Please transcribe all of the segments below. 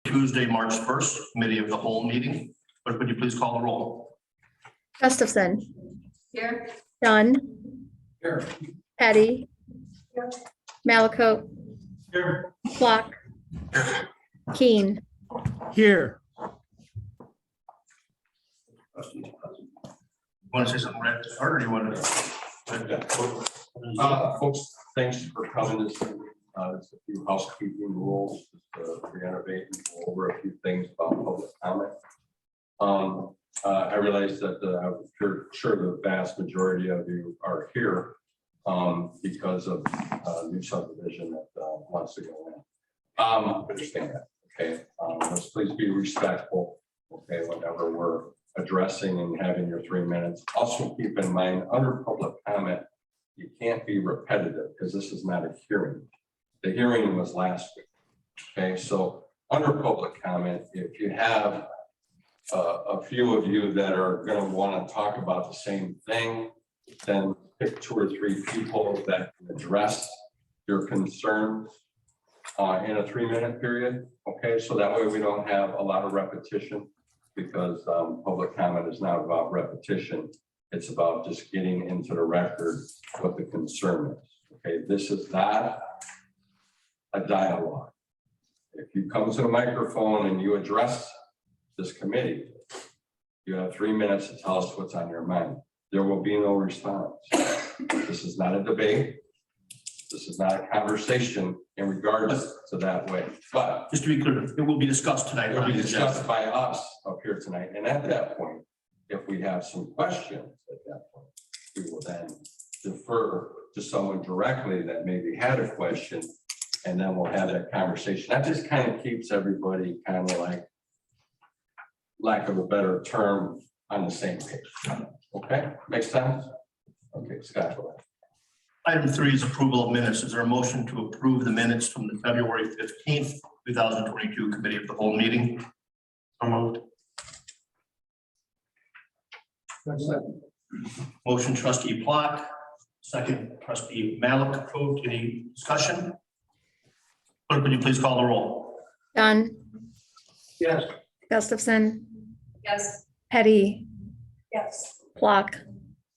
Tuesday, March 1st, Committee of the Whole meeting. Clerk, would you please call the roll? Gustafson. Here. Dunn. Here. Petty. Here. Malaco. Here. Flock. Keen. Here. Want to say something right at the start, or do you want to? Folks, thanks for coming. There's a few housekeeping rules to renovate and go over a few things about public comment. I realize that I'm sure the vast majority of you are here because of new subdivision that wants to go in. Understand that, okay? Let's please be respectful, okay, whenever we're addressing and having your 3 minutes. Also keep in mind, under public comment, you can't be repetitive because this is not a hearing. The hearing was last week. Okay, so under public comment, if you have a few of you that are going to want to talk about the same thing, then pick 2 or 3 people that can address your concerns in a 3-minute period. Okay, so that way we don't have a lot of repetition, because public comment is not about repetition. It's about just getting into the record what the concern is. Okay, this is not a dialogue. If you come to the microphone and you address this committee, you have 3 minutes to tell us what's on your mind. There will be no response. This is not a debate. This is not a conversation in regards to that way. But Just to be clear, it will be discussed tonight. it will be discussed by us up here tonight. And at that point, if we have some questions at that point, we will then defer to someone directly that maybe had a question, and then we'll have that conversation. That just kind of keeps everybody kind of like, lack of a better term, on the same page. Okay, makes sense? Okay, Scott, go ahead. Item 3 is approval of minutes. Is there a motion to approve the minutes from the February 15th, 2022 Committee of the Whole meeting? So moved. Motion trustee Plot, second trustee Malik approved. Any discussion? Clerk, would you please call the roll? Dunn. Yes. Gustafson. Yes. Petty. Yes. Flock.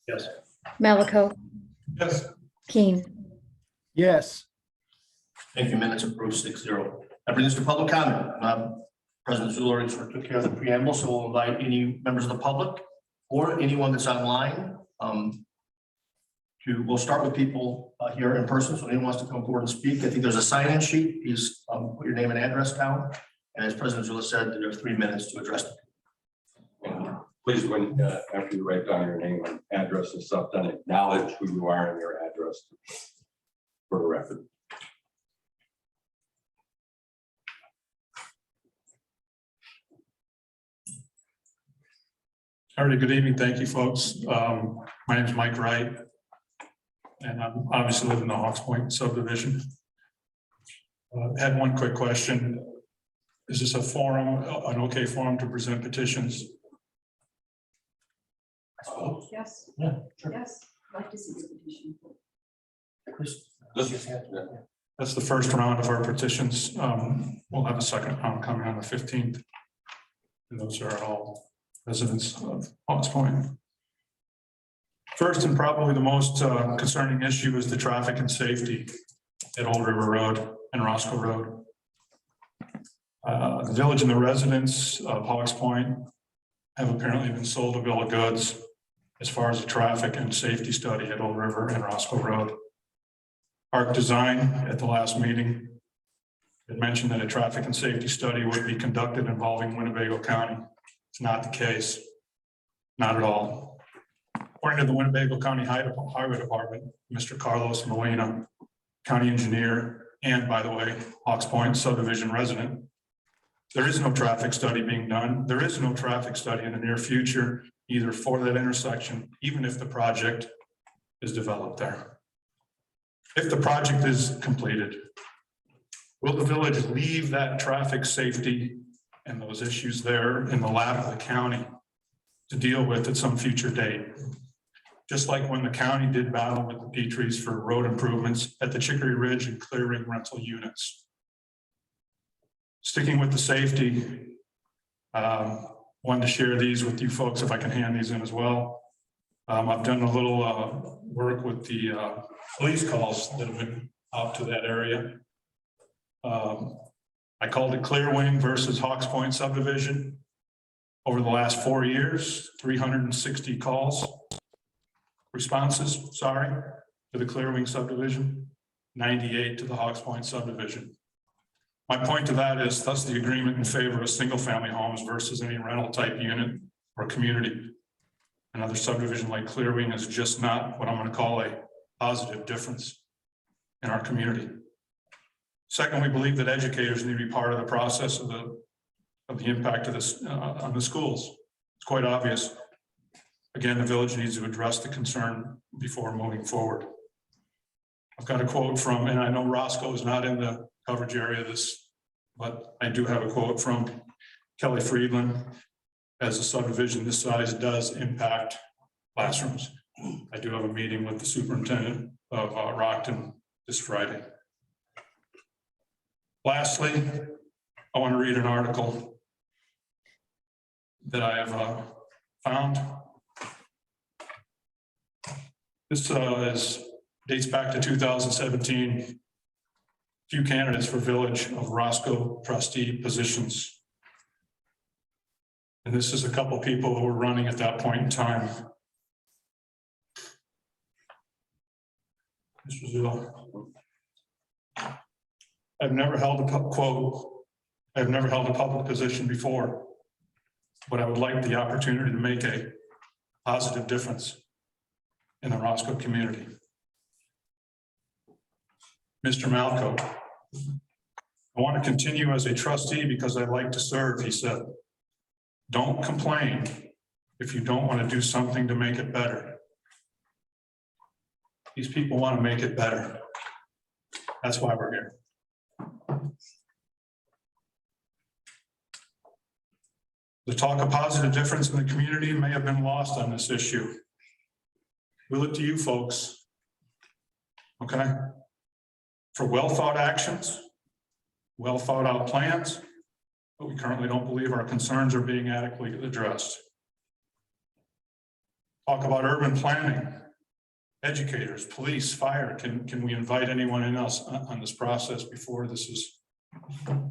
Yes. Malaco. Yes. Keen. Yes. Thank you. Minutes approved 6-0. That brings us to public comment. President Zuller already sort of took care of the preamble, so we'll invite any members of the public or anyone that's online. We'll start with people here in person. So anyone wants to come forward and speak. I think there's a sign-in sheet. Please put your name and address down. And as President Zuller said, there are 3 minutes to address them. Please, when after you write down your name and address and stuff, then acknowledge who you are and your address for the record. All right, good evening. Thank you, folks. My name is Mike Wright, and I'm obviously live in the Hawks Point subdivision. Had one quick question. Is this a forum, an okay forum to present petitions? Yes. Yeah, sure. Yes. I'd like to see the petition. Chris. That's the first round of our petitions. We'll have a second round coming on the 15th. And those are all residents of Hawks Point. First and probably the most concerning issue is the traffic and safety at Old River Road and Roscoe Road. The village and the residents of Hawks Point have apparently been sold a bill of goods as far as the traffic and safety study at Old River and Roscoe Road. Park Design at the last meeting had mentioned that a traffic and safety study would be conducted involving Winnebago County. It's not the case, not at all. According to the Winnebago County Highway Department, Mr. Carlos Molina, county engineer, and by the way, Hawks Point subdivision resident, there is no traffic study being done. There is no traffic study in the near future, either for that intersection, even if the project is developed there. If the project is completed, will the village leave that traffic safety and those issues there in the lap of the county to deal with at some future date? Just like when the county did battle with the Petries for road improvements at the Chicory Ridge and Clear Ring rental units. Sticking with the safety, wanted to share these with you folks if I can hand these in as well. I've done a little work with the police calls that have been out to that area. I called it Clearwing versus Hawks Point subdivision. Over the last 4 years, 360 calls, responses, to the Clearwing subdivision, 98 to the Hawks Point subdivision. My point to that is thus the agreement in favor of single family homes versus any rental type unit or community. Another subdivision like Clearwing is just not what I'm going to call a positive difference in our community. Second, we believe that educators need to be part of the process of the impact of this on the schools. It's quite obvious. Again, the village needs to address the concern before moving forward. I've got a quote from, and I know Roscoe is not in the coverage area of this, but I do have a quote from Kelly Friedland. As a subdivision this size does impact classrooms. I do have a meeting with the superintendent of Rockton this Friday. Lastly, I want to read an article that I have found. This dates back to 2017. Few candidates for Village of Roscoe trustee positions. And this is a couple people who were running at that point in time. This was I've never held a quote. I've never held a public position before, but I would like the opportunity to make a positive difference in the Roscoe community. Mr. Malco, I want to continue as a trustee because I like to serve, he said. Don't complain if you don't want to do something to make it better. These people want to make it better. That's why we're here. The talk of positive difference in the community may have been lost on this issue. We look to you folks, okay, for well thought actions, well thought out plans, but we currently don't believe our concerns are being adequately addressed. Talk about urban planning, educators, police, fire. Can we invite anyone else on this process before this is,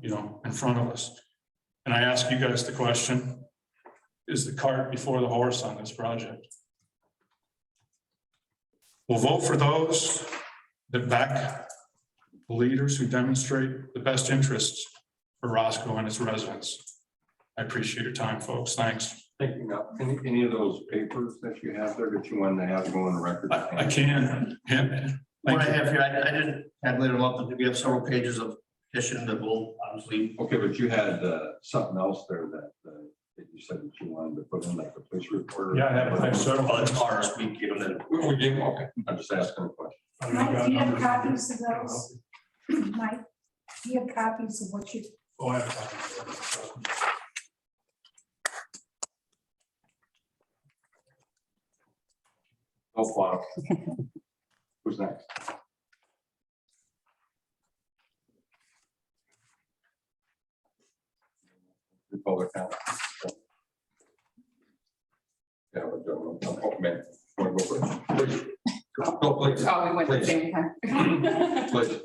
in front of us? And I ask you guys the question, is the cart before the horse on this project? We'll vote for those that back the leaders who demonstrate the best interests for Roscoe and its residents. I appreciate your time, folks. Thanks. Thank you. Now, any of those papers that you have there that you want to have go on the record? I can. What I have here, I didn't have later on, but we have several pages of petition that will obviously. Okay, but you had something else there that you said that you wanted to put in, like the police reporter. Yeah, I have several. Well, it's ours, we give them that. We gave them, okay. I'm just asking a question. Mike, do you have copies of those? Mike, do you have copies of what you? Oh, I have. No file. Who's next? Public comment. Yeah, we're doing. Oh, man. Want to go first? Please. Go, please. Oh, we went at the same time. Please.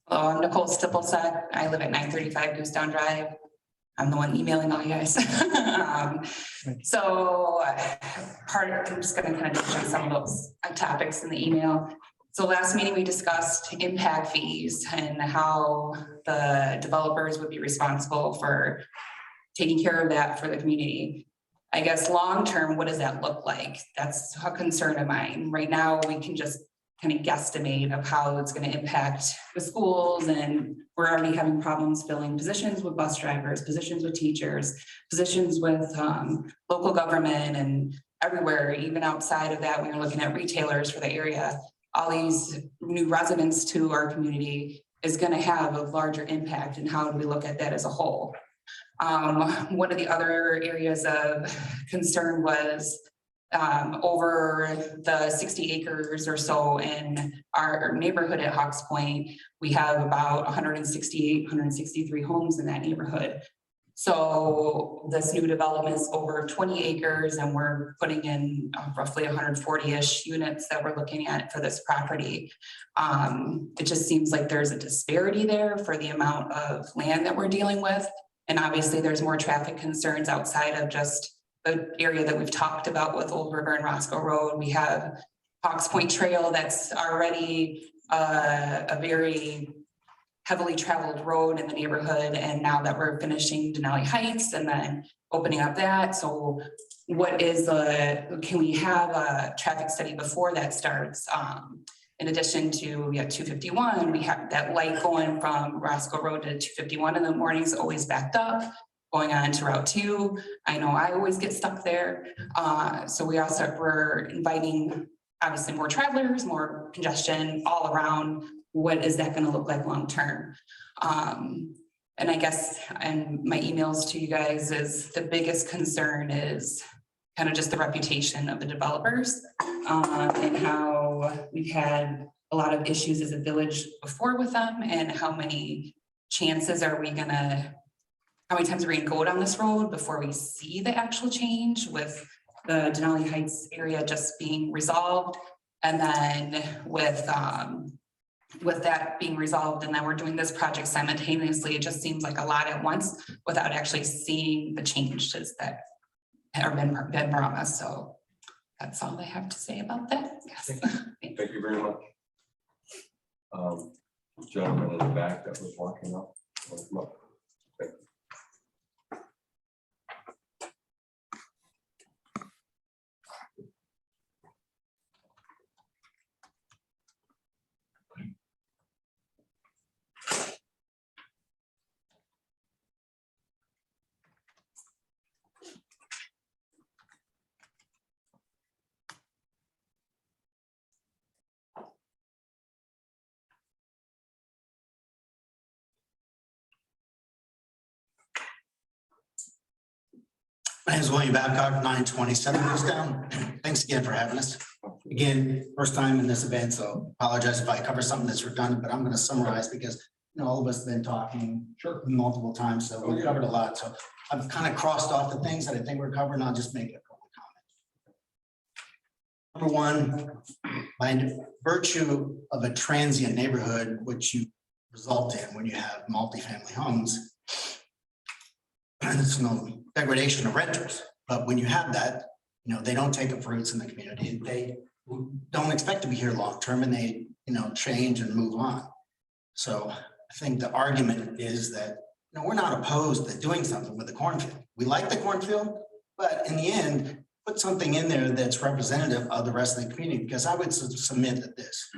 Hello, I'm Nicole Stipplesek. I live at 935 Goosedown Drive. I'm the one emailing all you guys. I'm just going to kind of touch on some of those topics in the email. So last meeting, we discussed impact fees and how the developers would be responsible for taking care of that for the community. I guess long-term, what does that look like? That's a concern of mine. Right now, we can just kind of guesstimate of how it's going to impact the schools, and we're already having problems filling positions with bus drivers, positions with teachers, positions with local government, and everywhere, even outside of that, when you're looking at retailers for the area, all these new residents to our community is gonna have a larger impact, and how do we look at that as a whole? One of the other areas of concern was over the 60 acres or so in our neighborhood at Hawks Point. We have about 168, 163 homes in that neighborhood. So this new development is over 20 acres, and we're putting in roughly 140-ish units that we're looking at for this property. It just seems like there's a disparity there for the amount of land that we're dealing with. And obviously there's more traffic concerns outside of just the area that we've talked about with Old River and Roscoe Road. We have Hawks Point Trail that's already a very heavily traveled road in the neighborhood. And now that we're finishing Denali Heights and then opening up that. So what is can we have a traffic study before that starts? In addition to, we have 251, we have that light going from Roscoe Road to 251 in the mornings, always backed up, going on to Route 2. I know I always get stuck there. So we're inviting obviously more travelers, more congestion all around. What is that going to look like long term? And I guess, and my emails to you guys is the biggest concern is kind of just the reputation of the developers, and how we've had a lot of issues as a village before with them, and how many chances are we gonna, how many times are we gonna go down this road before we see the actual change, with the Denali Heights area just being resolved. And then with that being resolved, and then we're doing this project simultaneously, it just seems like a lot at once without actually seeing the changes that have been promised. So that's all I have to say about that. Yes. Thank you very much. Gentleman in the back that was walking up. Thank you. My name is William Babcock, 927 Roscoe. Thanks again for having us. Again, first time in this event, so apologize if I cover something that's redundant, but I'm going to summarize because all of us have been talking multiple times, so we've covered a lot. So I've kind of crossed off the things that I think we're covering. I'll just make a couple of comments. Number one, by virtue of a transient neighborhood, which you result in when you have multifamily homes, there's no degradation of renters, but when you have that, they don't take up roots in the community. They don't expect to be here long term, and they, change and move on. So I think the argument is that we're not opposed to doing something with the cornfield. We like the cornfield, but in the end, put something in there that's representative of the rest of the community. Because I would submit that this,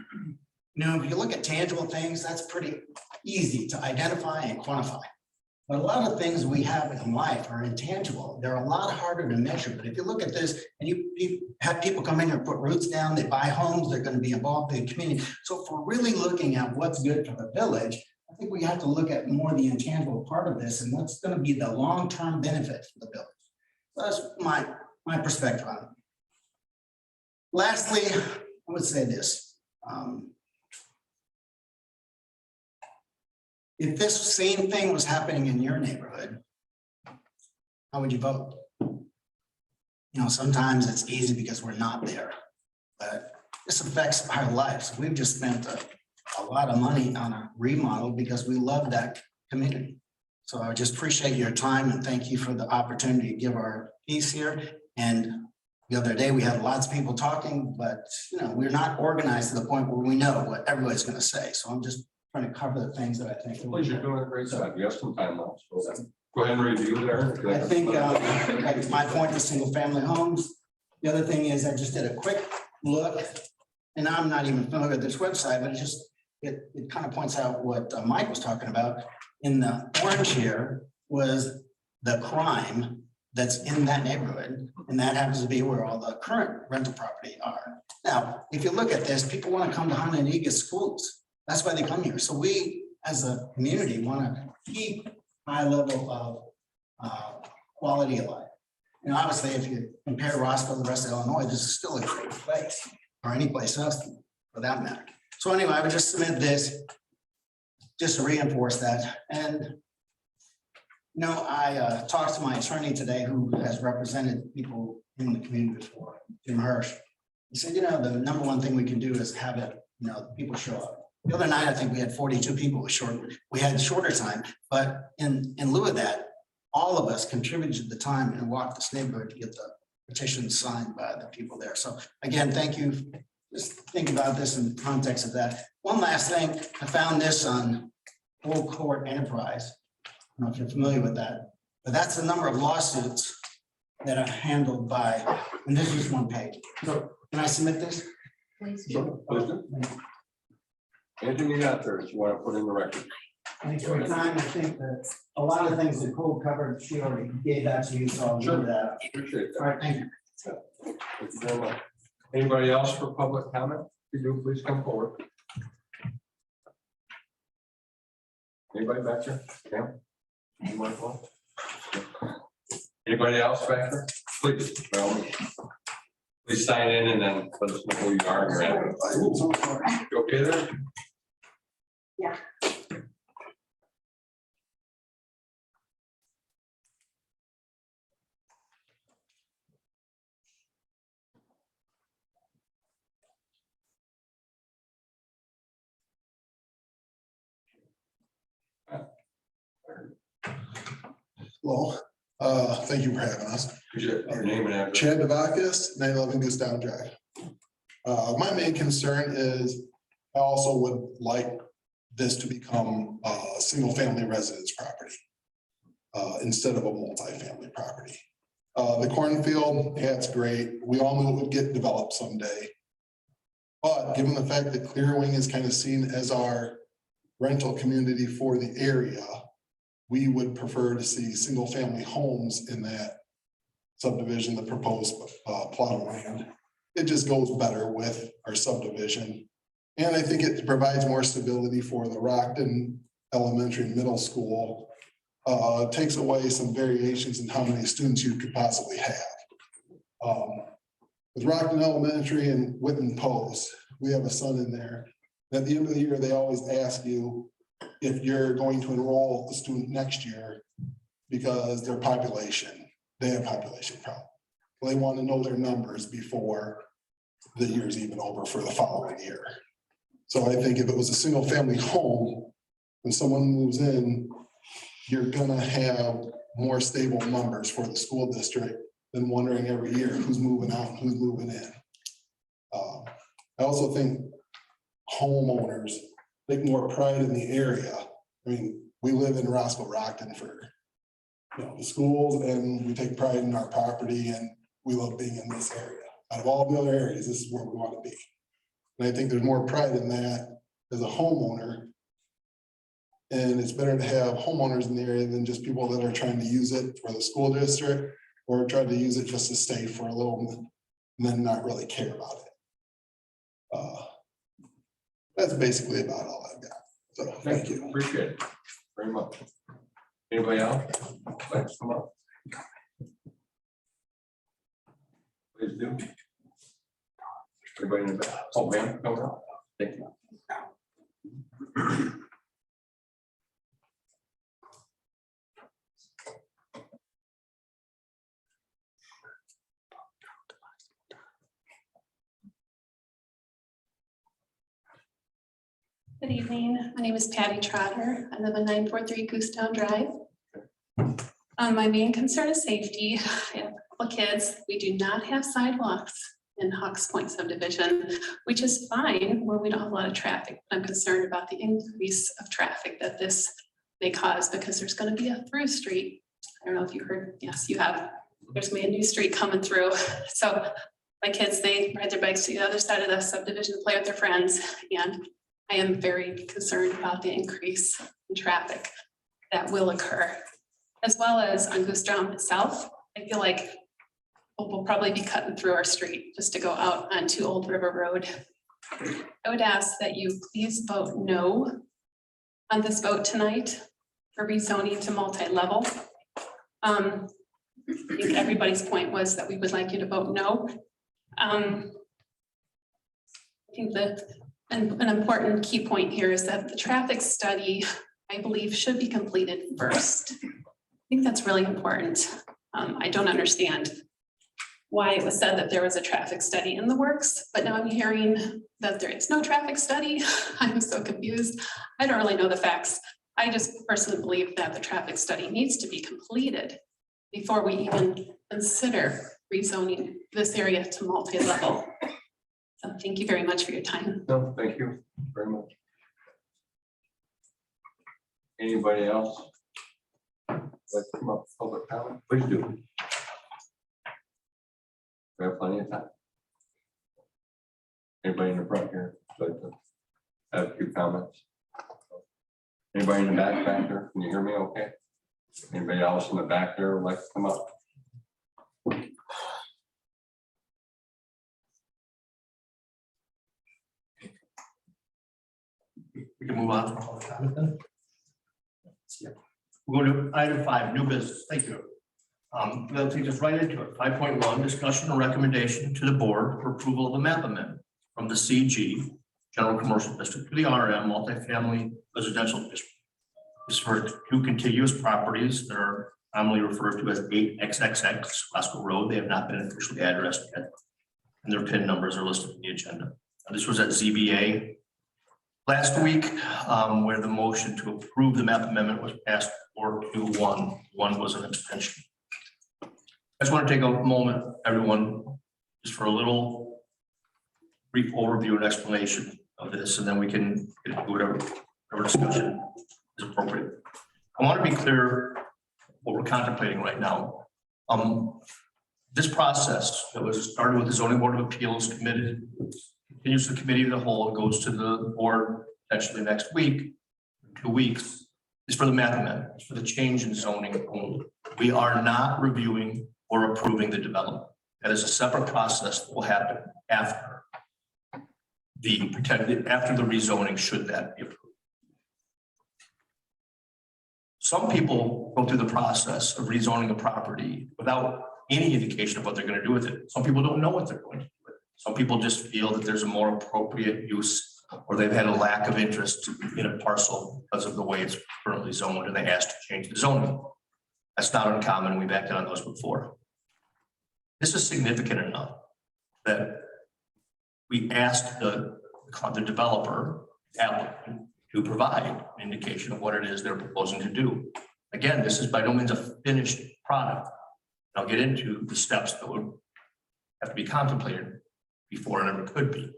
if you look at tangible things, that's pretty easy to identify and quantify. But a lot of things we have in life are intangible. They're a lot harder to measure. But if you look at this and you have people come in here and put roots down, they buy homes, they're going to be involved in the community. So if we're really looking at what's good for the village, I think we have to look at more the intangible part of this and what's going to be the long-term benefit for the village. So that's my perspective on it. Lastly, I would say this. If this same thing was happening in your neighborhood, how would you vote? Sometimes it's easy because we're not there, but this affects our lives. We've just spent a lot of money on a remodel because we love that community. So I just appreciate your time and thank you for the opportunity to give our piece here. And the other day we had lots of people talking, but we're not organized to the point where we know what everybody's going to say. So I'm just trying to cover the things that I think. Please, you're doing a great job. You have some time left. So go ahead and review there. I think like my point is single family homes. The other thing is I just did a quick look, and I'm not even familiar with this website, but it kind of points out what Mike was talking about. In the orange here was the crime that's in that neighborhood, and that happens to be where all the current rental property are. Now, if you look at this, people want to come to Hononegah schools. That's why they come here. So we, as a community, want to keep high level of quality of life. You know, obviously, if you compare Roscoe to the rest of Illinois, this is still a great place, or any place else for that matter. So anyway, I would just submit this just to reinforce that. And you know, I talked to my attorney today who has represented people in the community before, Jim Hirsch. He said, you know, the number one thing we can do is have it, you know, people show up. The other night, I think we had 42 people with we had shorter time, but in lieu of that, all of us contributed the time and walked this neighborhood to get the petition signed by the people there. So again, thank you. Just think about this in the context of that. One last thing, I found this on Full Court Enterprise. I don't know if you're familiar with that, but that's the number of lawsuits that are handled by, and this is one page. So can I submit this? Sure, please do. Anything you got there that you want to put in the record? Thanks for your time. I think that a lot of things Nicole covered, she already gave that to you, so I'll do that. Appreciate All that. right, thank you. Thank you very much. Anybody else for public comment? If you do, please come forward. Anybody back there? Yeah. Anybody else back there? Please, by all means. Please sign in and then let us know who you are. and your address. You okay there? Yeah. Hello, thank you for having us. Your name and address. Chad Devakis, 911 Goose Down Drive. My main concern is I also would like this to become a single family residence property instead of a multi-family property. The cornfield, yeah, it's great. We all knew it would get developed someday. But given the fact that Clearwing is kind of seen as our rental community for the area, we would prefer to see single family homes in that subdivision, the proposed plot of land. It just goes better with our subdivision. And I think it provides more stability for the Rockton Elementary and Middle School. Takes away some variations in how many students you could possibly have. With Rockton Elementary and Whitten Post, we have a son in there. At the end of the year, they always ask you if you're going to enroll a student next year because their population, they have population problem. They want to know their numbers before the year's even over for the following year. So I think if it was a single family home, when someone moves in, you're gonna have more stable numbers for the school district than wondering every year who's moving out and who's moving in. I also think homeowners take more pride in the area. I mean, we live in Roscoe Rockton for, you know, the schools, and we take pride in our property, and we love being in this area. Out of all the other areas, this is where we want to be. And I think there's more pride in that as a homeowner. And it's better to have homeowners in the area than just people that are trying to use it for the school district or trying to use it just to stay for a little bit and then not really care about it. That's basically about all I've got. So thank you. Appreciate it very much. Anybody else? Let's come up. Please do. Everybody in the back. Oh, man, come on. Thank you. Good evening. My name is Patty Trotter. I live on 943 Goosetown Drive. My main concern is safety. I have a couple of kids. We do not have sidewalks in Hawks Point subdivision, which is fine when we don't have a lot of traffic. I'm concerned about the increase of traffic that this may cause because there's going to be a through street. I don't know if you heard. Yes, you have. There's going to be a new street coming through. So my kids, they ride their bikes to the other side of the subdivision, play with their friends, and I am very concerned about the increase in traffic that will occur, as well as on Goosetown itself. I feel like we'll probably be cutting through our street just to go out onto Old River Road. I would ask that you please vote no on this vote tonight for rezoning to multi-level. I think everybody's point was that we would like you to vote no. I think that an important key point here is that the traffic study, I believe, should be completed first. I think that's really important. I don't understand why it was said that there was a traffic study in the works, but now I'm hearing that there is no traffic study. I'm so confused. I don't really know the facts. I just personally believe that the traffic study needs to be completed before we even consider rezoning this area to multi-level. So thank you very much for your time. No, thank you very much. Anybody else? Like to come up with public comment? Please do. We have plenty of time. Anybody in the front here like to have a few comments? Anybody in the back there? Can you hear me okay? Anybody else in the back there would like to come up? We can move on to public comment then. We'll go to item 5, new business. Thank you. We'll take us right into it. 5.1, discussion and recommendation to the board for approval of a map amendment from the CG, General Commercial District, to the RM, Multifamily Residential District. This is for 2 contiguous properties that are commonly referred to as 8XXX Roscoe Road. They have not been officially addressed yet, and their PIN numbers are listed in the agenda. This was at ZBA last week, where the motion to approve the map amendment was passed 4-1. One was an abstention. I just want to take a moment, everyone, just for a little brief overview and explanation of this, and then we can get into whatever discussion is appropriate. I want to be clear what we're contemplating right now. This process that was started with the Zoning Board of Appeals committed, continues to the committee of the whole, goes to the board potentially next week, 2 weeks, is for the map amendment, it's for the change in zoning only. We are not reviewing or approving the development. That is a separate process that will happen after the rezoning, should that be approved. Some people go through the process of rezoning a property without any indication of what they're going to do with it. Some people don't know what they're going to do with it. Some people just feel that there's a more appropriate use, or they've had a lack of interest in a parcel because of the way it's currently zoned, and they asked to change the zoning. That's not uncommon. We've acted on those before. This is significant enough that we asked the developer applicant to provide an indication of what it is they're proposing to do. Again, this is by no means a finished product. I'll get into the steps that would have to be contemplated before it ever could be.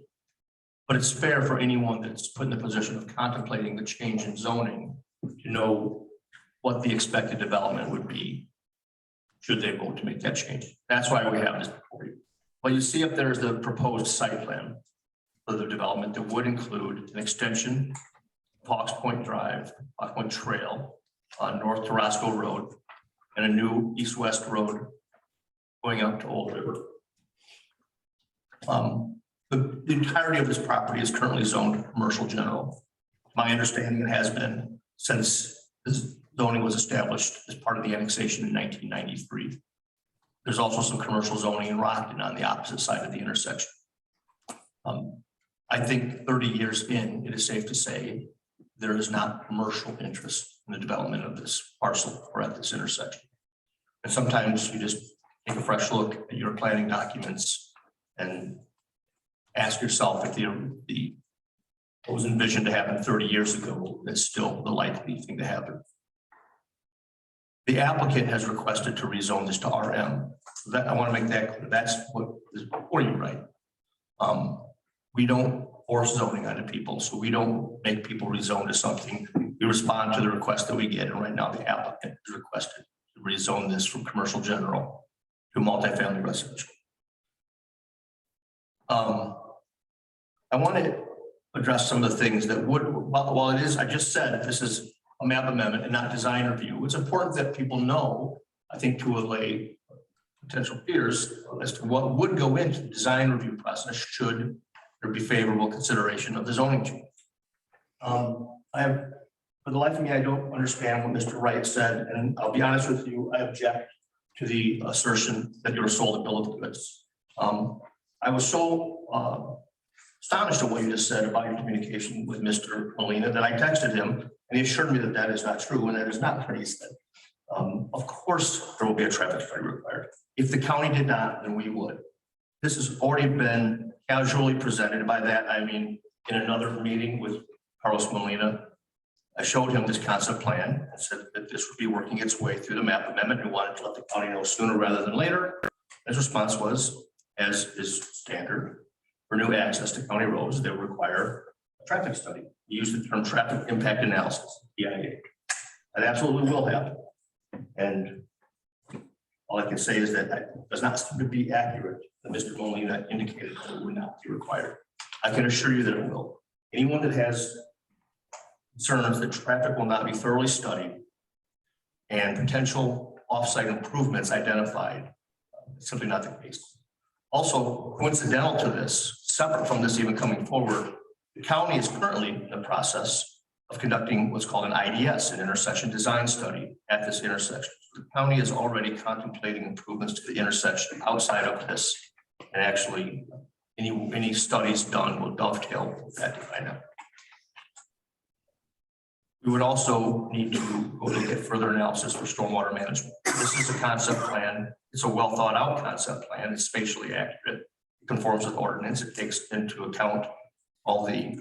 But it's fair for anyone that's put in the position of contemplating the change in zoning to know what the expected development would be should they vote to make that change. That's why we have this before you. What you see up there is the proposed site plan for the development that would include an extension of Hawks Point Drive, Hawks Point Trail on North to Roscoe Road, and a new east-west road going up to Old River. The entirety of this property is currently zoned commercial general. My understanding, it has been since this zoning was established as part of the annexation in 1993. There's also some commercial zoning in Rockton on the opposite side of the intersection. I think 30 years in, it is safe to say there is not commercial interest in the development of this parcel or at this intersection. And sometimes you just take a fresh look at your planning documents and ask yourself if what was envisioned to happen 30 years ago is still the likely thing to happen. The applicant has requested to rezone this to RM. So that, I want to make that clear. That's what is before you, right? We don't force zoning onto people, so we don't make people rezone to something. We respond to the request that we get, and right now the applicant has requested to rezone this from commercial general to multifamily residential. I want to address some of the things that would, while it is, I just said, this is a map amendment and not design review. It's important that people know, I think to allay potential fears as to what would go into the design review process should there be favorable consideration of the zoning change. I have, for the life of me, I don't understand what Mr. Wright said, and I'll be honest with you, I object to the assertion that you were sold a bill of goods. I was so astonished at what you just said about your communication with Mr. Molina that I texted him, and he assured me that that is not true, and that is not what he said. Of course, there will be a traffic study required. If the county did not, then we would. This has already been casually presented. By that, I mean, in another meeting with Carlos Molina, I showed him this concept plan and said that this would be working its way through the map amendment. We wanted to let the county know sooner rather than later. His response was, as is standard, for new access to county roads, they require a traffic study. He used the term traffic impact analysis, TIA. That absolutely will happen. And all I can say is that that does not seem to be accurate, that Mr. Molina indicated that it would not be required. I can assure you that it will. Anyone that has concerns that traffic will not be thoroughly studied and potential offsite improvements identified, it's simply not the case. Also, coincidental to this, separate from this even coming forward, the county is currently in the process of conducting what's called an IDS, an intersection design study at this intersection. The county is already contemplating improvements to the intersection outside of this, and actually any studies done will dovetail with that design. We would also need to go look at further analysis for stormwater management. This is a concept plan. It's a well thought out concept plan. It's spatially accurate. It conforms with ordinance. It takes into account all the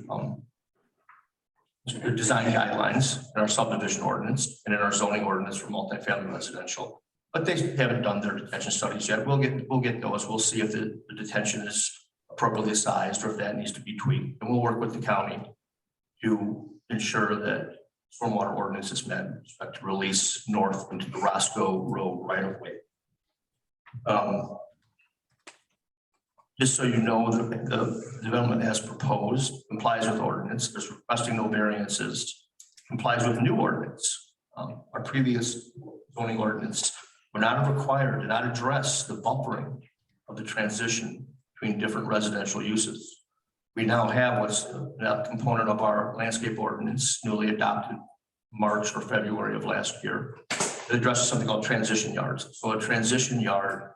design guidelines in our subdivision ordinance and in our zoning ordinance for multifamily residential. But they haven't done their detention studies yet. We'll get those. We'll see if the detention is appropriately sized or if that needs to be tweaked. And we'll work with the county to ensure that stormwater ordinance is met with respect to release north into the Roscoe Road right of way. Just so you know, the development as proposed complies with ordinance. There's requesting no variances, complies with new ordinance. Our previous zoning ordinance would not have required, did not address the buffering of the transition between different residential uses. We now have what's a component of our landscape ordinance newly adopted March or February of last year. It addresses something called transition yards. So a transition yard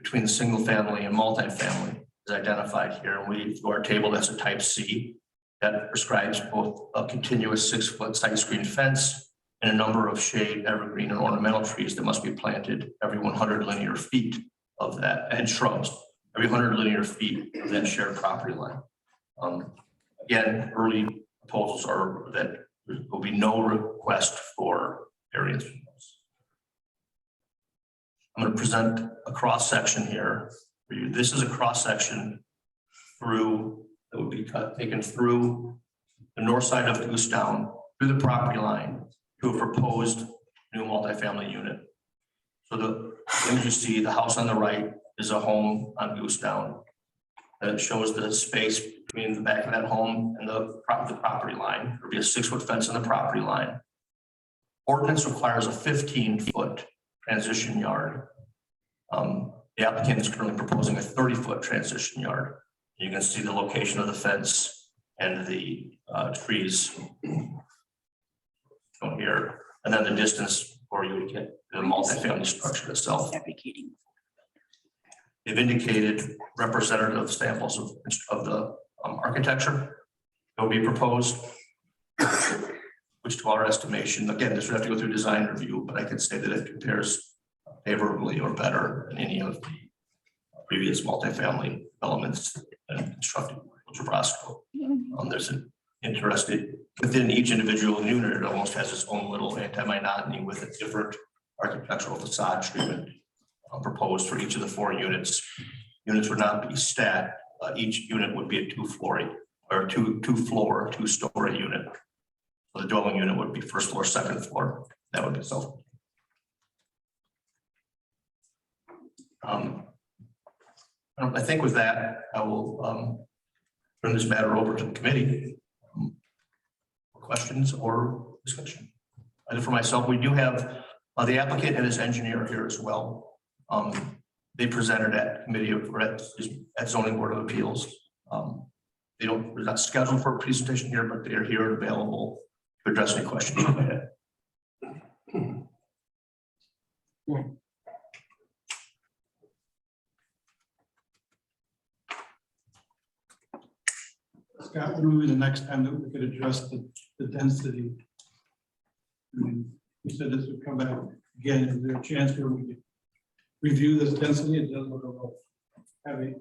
between the single family and multifamily is identified here. And we, through our table, that's a type C that prescribes both a continuous 6-foot side screen fence and a number of shade, evergreen, and ornamental trees that must be planted every 100 linear feet of that, and shrubs every 100 linear feet of that shared property line. Again, early proposals are that there will be no request for variance. I'm going to present a cross section here for you. This is a cross section through that would be taken through the north side of Goose Down through the property line to a proposed new multifamily unit. So the image you see, the house on the right is a home on Goose Down. That shows the space between the back of that home and the property line. There'll be a 6-foot fence in the property line. Ordinance requires a 15-foot transition yard. The applicant is currently proposing a 30-foot transition yard. You can see the location of the fence and the trees shown here, and then the distance for you to get the multifamily structure itself. They've indicated representative samples of the architecture that will be proposed, which to our estimation, again, this would have to go through design review, but I could say that it compares favorably or better than any of the previous multifamily elements and constructed in Roscoe. There's an interested within each individual unit, it almost has its own little anti-monotony with a different architectural facade treatment proposed for each of the 4 units. Units would not be stacked. Each unit would be a two-story unit. So the dwelling unit would be first floor, second floor. That would be self. I think with that, I will turn this matter over to the committee for questions or discussion. And for myself, we do have the applicant and his engineer here as well. they presented at committee or at zoning board of appeals. They don't, they're not scheduled for a presentation here, but they are here and available to address any questions you may have. Scott, when will be the next time that we could address the density? I mean, you said this would come back again. Is there a chance where we could review this density? It doesn't look a little heavy.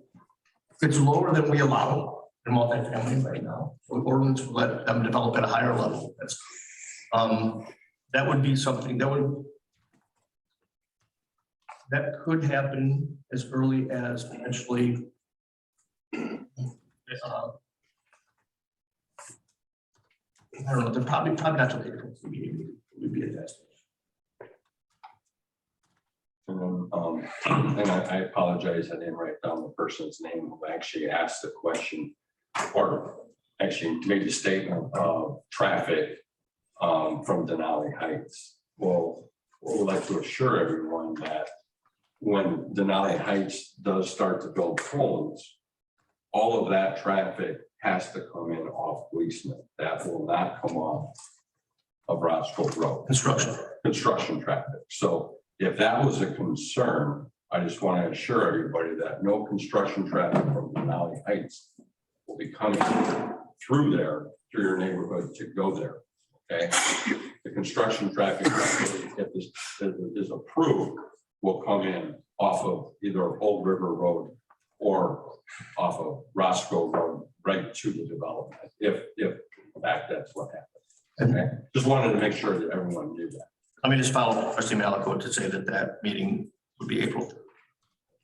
It's lower than we allow in multifamily right now. The ordinance will let them develop at a higher level. That's, that would be something that could happen as early as potentially I don't know, they're probably not till April. We'd be at that stage. And I apologize, I didn't write down the person's name who actually asked the question or actually made the statement of traffic from Denali Heights. Well, we'd like to assure everyone that when Denali Heights does start to build homes, all of that traffic has to come in off Gleason. That will not come off of Roscoe Road. Construction traffic. So if that was a concern, I just want to assure everybody that no construction traffic from Denali Heights will be coming through there, through your neighborhood to go there. Okay. The construction traffic, if this is approved, will come in off of either Old River Road or off of Roscoe Road right to the development, if in fact that's what happened. Okay, just wanted to make sure that everyone knew that. Let me just follow up Trustee Malaco to say that meeting would be April.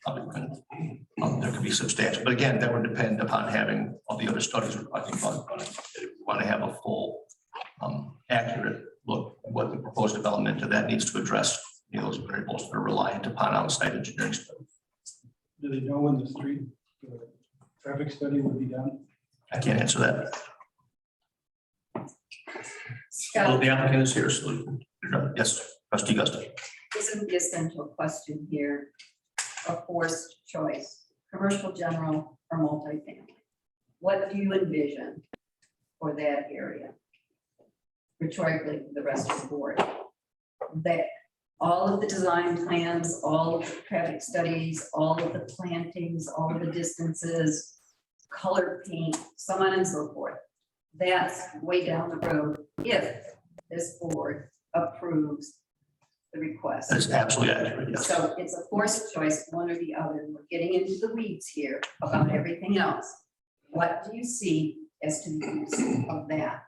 There could be substantial, but again, that would depend upon having all the other studies we're talking about. If we want to have a full, accurate look at what the proposed development of that needs to address, you know, those variables that are reliant upon outside engineering studies. Do they know when the street traffic study will be done? I can't answer that. Well, Scott, the applicant is here, so yes, Trustee Gusta. isn't the essential question here a forced choice, commercial, general, or multifamily? What do you envision for that area? Rhetorically, the rest of the board. That all of the design plans, all of the traffic studies, all of the plantings, all of the distances, color paint, so on and so forth. That's way down the road if this board approves the request. That is absolutely accurate, yes. So it's a forced choice, one or the other. We're getting into the weeds here about everything else. What do you see as to the use of that?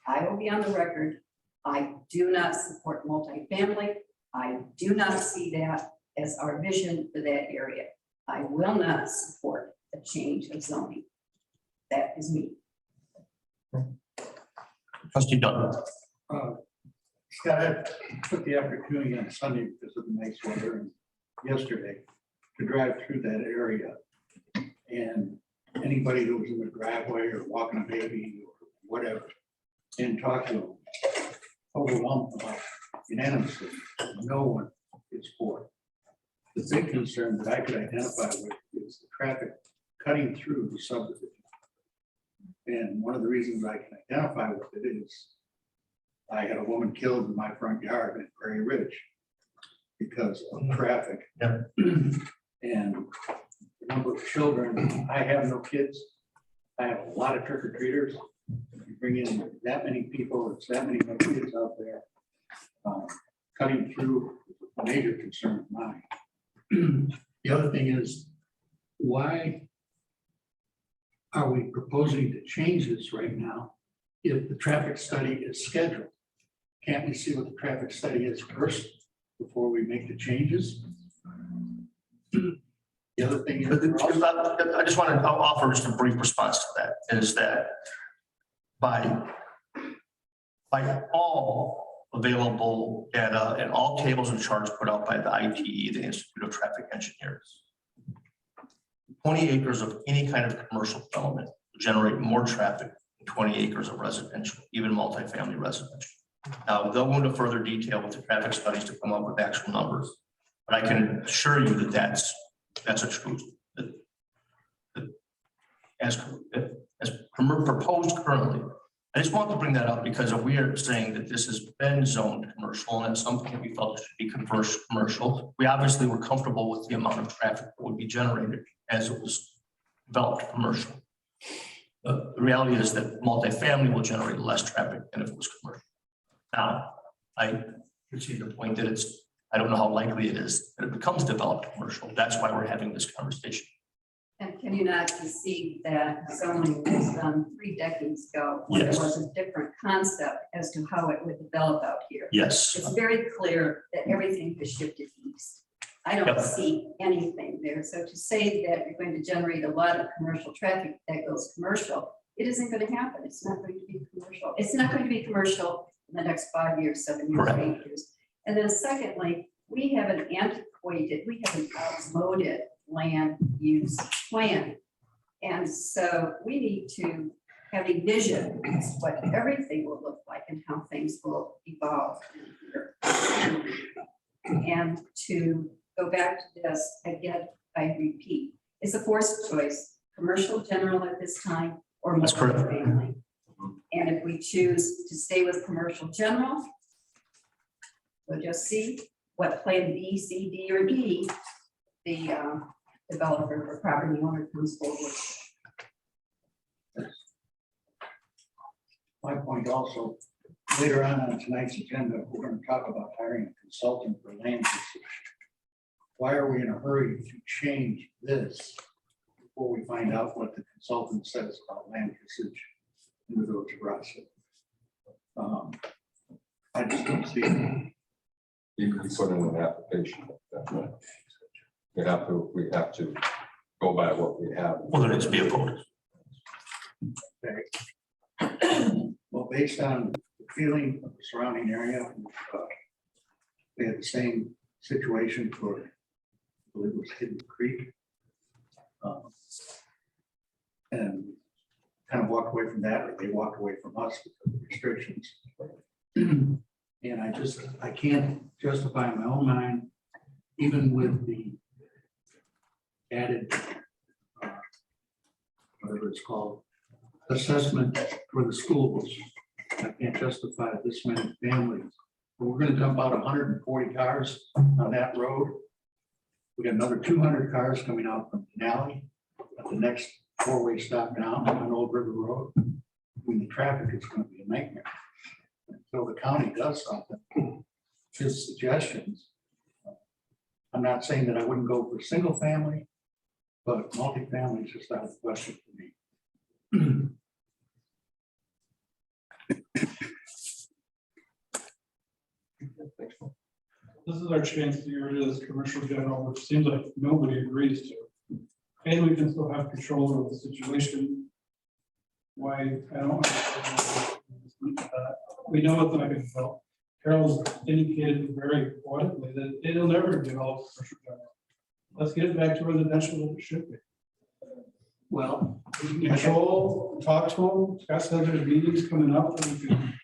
I will be on the record. I do not support multifamily. I do not see that as our vision for that area. I will not support a change of zoning. That is me. Trustee Dunn. Scott, I took the opportunity on Sunday because of the nice weather and yesterday to drive through that area. And anybody who was in the driveway or walking a baby or whatever, and talk to them, overwhelmed about unanimously, no one is for it. The big concern that I could identify with is the traffic cutting through the subdivision. And one of the reasons I can identify with it is I had a woman killed in my front yard in Prairie Ridge because of traffic. Yeah. And the number of children, I have no kids. I have a lot of trick-or-treaters. You bring in that many people, it's that many kids out there. Cutting through is a major concern of mine. The other thing is, why are we proposing to change this right now if the traffic study is scheduled? Can't we see what the traffic study is first before we make the changes? The other thing is, I just want to offer just a brief response to that, is that by all available data and all tables and charts put out by the ITE, the Institute of Traffic Engineers, 20 acres of any kind of commercial development will generate more traffic than 20 acres of residential, even multifamily residential. Now, they'll go into further detail with the traffic studies to come up with actual numbers, but I can assure you that that's That's excluded. As proposed currently. I just want to bring that up because we are saying that this has been zoned commercial and it's something that we felt should be converted commercial. We obviously were comfortable with the amount of traffic that would be generated as it was developed commercial. The reality is that multifamily will generate less traffic than if it was commercial. Now, I see the point that I don't know how likely it is that it becomes developed commercial. That's why we're having this conversation. And can you not concede that zoning was done 3 decades ago? When Yes. there was a different concept as to how it would develop out here. Yes. It's very clear that everything has shifted east. I don't Yep. see anything there. So to say that you're going to generate a lot of commercial traffic that goes commercial, it isn't going to happen. It's not going to be commercial. It's not going to be commercial in the next 5 years, 7 years, Correct. 8 years. And then secondly, we have an outmoded land use plan. And so we need to have a vision as to what everything will look like and how things will evolve here. And to go back to this, again, I repeat, it's a forced choice, commercial general at this time or That's correct. multifamily. And if we choose to stay with commercial general, we'll just see what plan B, C, D, or D the developer or property owner comes forward. My point also, later on tonight's agenda, we're going to talk about hiring a consultant for land usage. Why are we in a hurry to change this before we find out what the consultant says about land usage in the village of Roscoe? I just don't see it. You can put in an application. We have to go by what we have. Well, there needs to be a vote. Well, based on the feeling of the surrounding area, we had the same situation for, I believe it was Hidden Creek. And kind of walked away from that, or they walked away from us because of restrictions. And I can't justify in my own mind, even with the added, whatever it's called, assessment for the schools. I can't justify this many families. But we're gonna dump out 140 cars on that road. We got another 200 cars coming out from Denali at the next 4-way stop down on Old River Road. When the traffic is gonna be a nightmare. Until the county does something, just suggestions. I'm not saying that I wouldn't go for single family, but multifamily is just out of the question for me. This is our chance to get rid of this commercial general, which seems like nobody agrees to. And we can still have control over the situation. Why, I don't understand. We know it's not going to help. Carol's indicated very audibly that it'll never develop commercial general. Let's get it back to residential that it should be. Well, Control, talk to them. Scott said there's meetings coming up and we can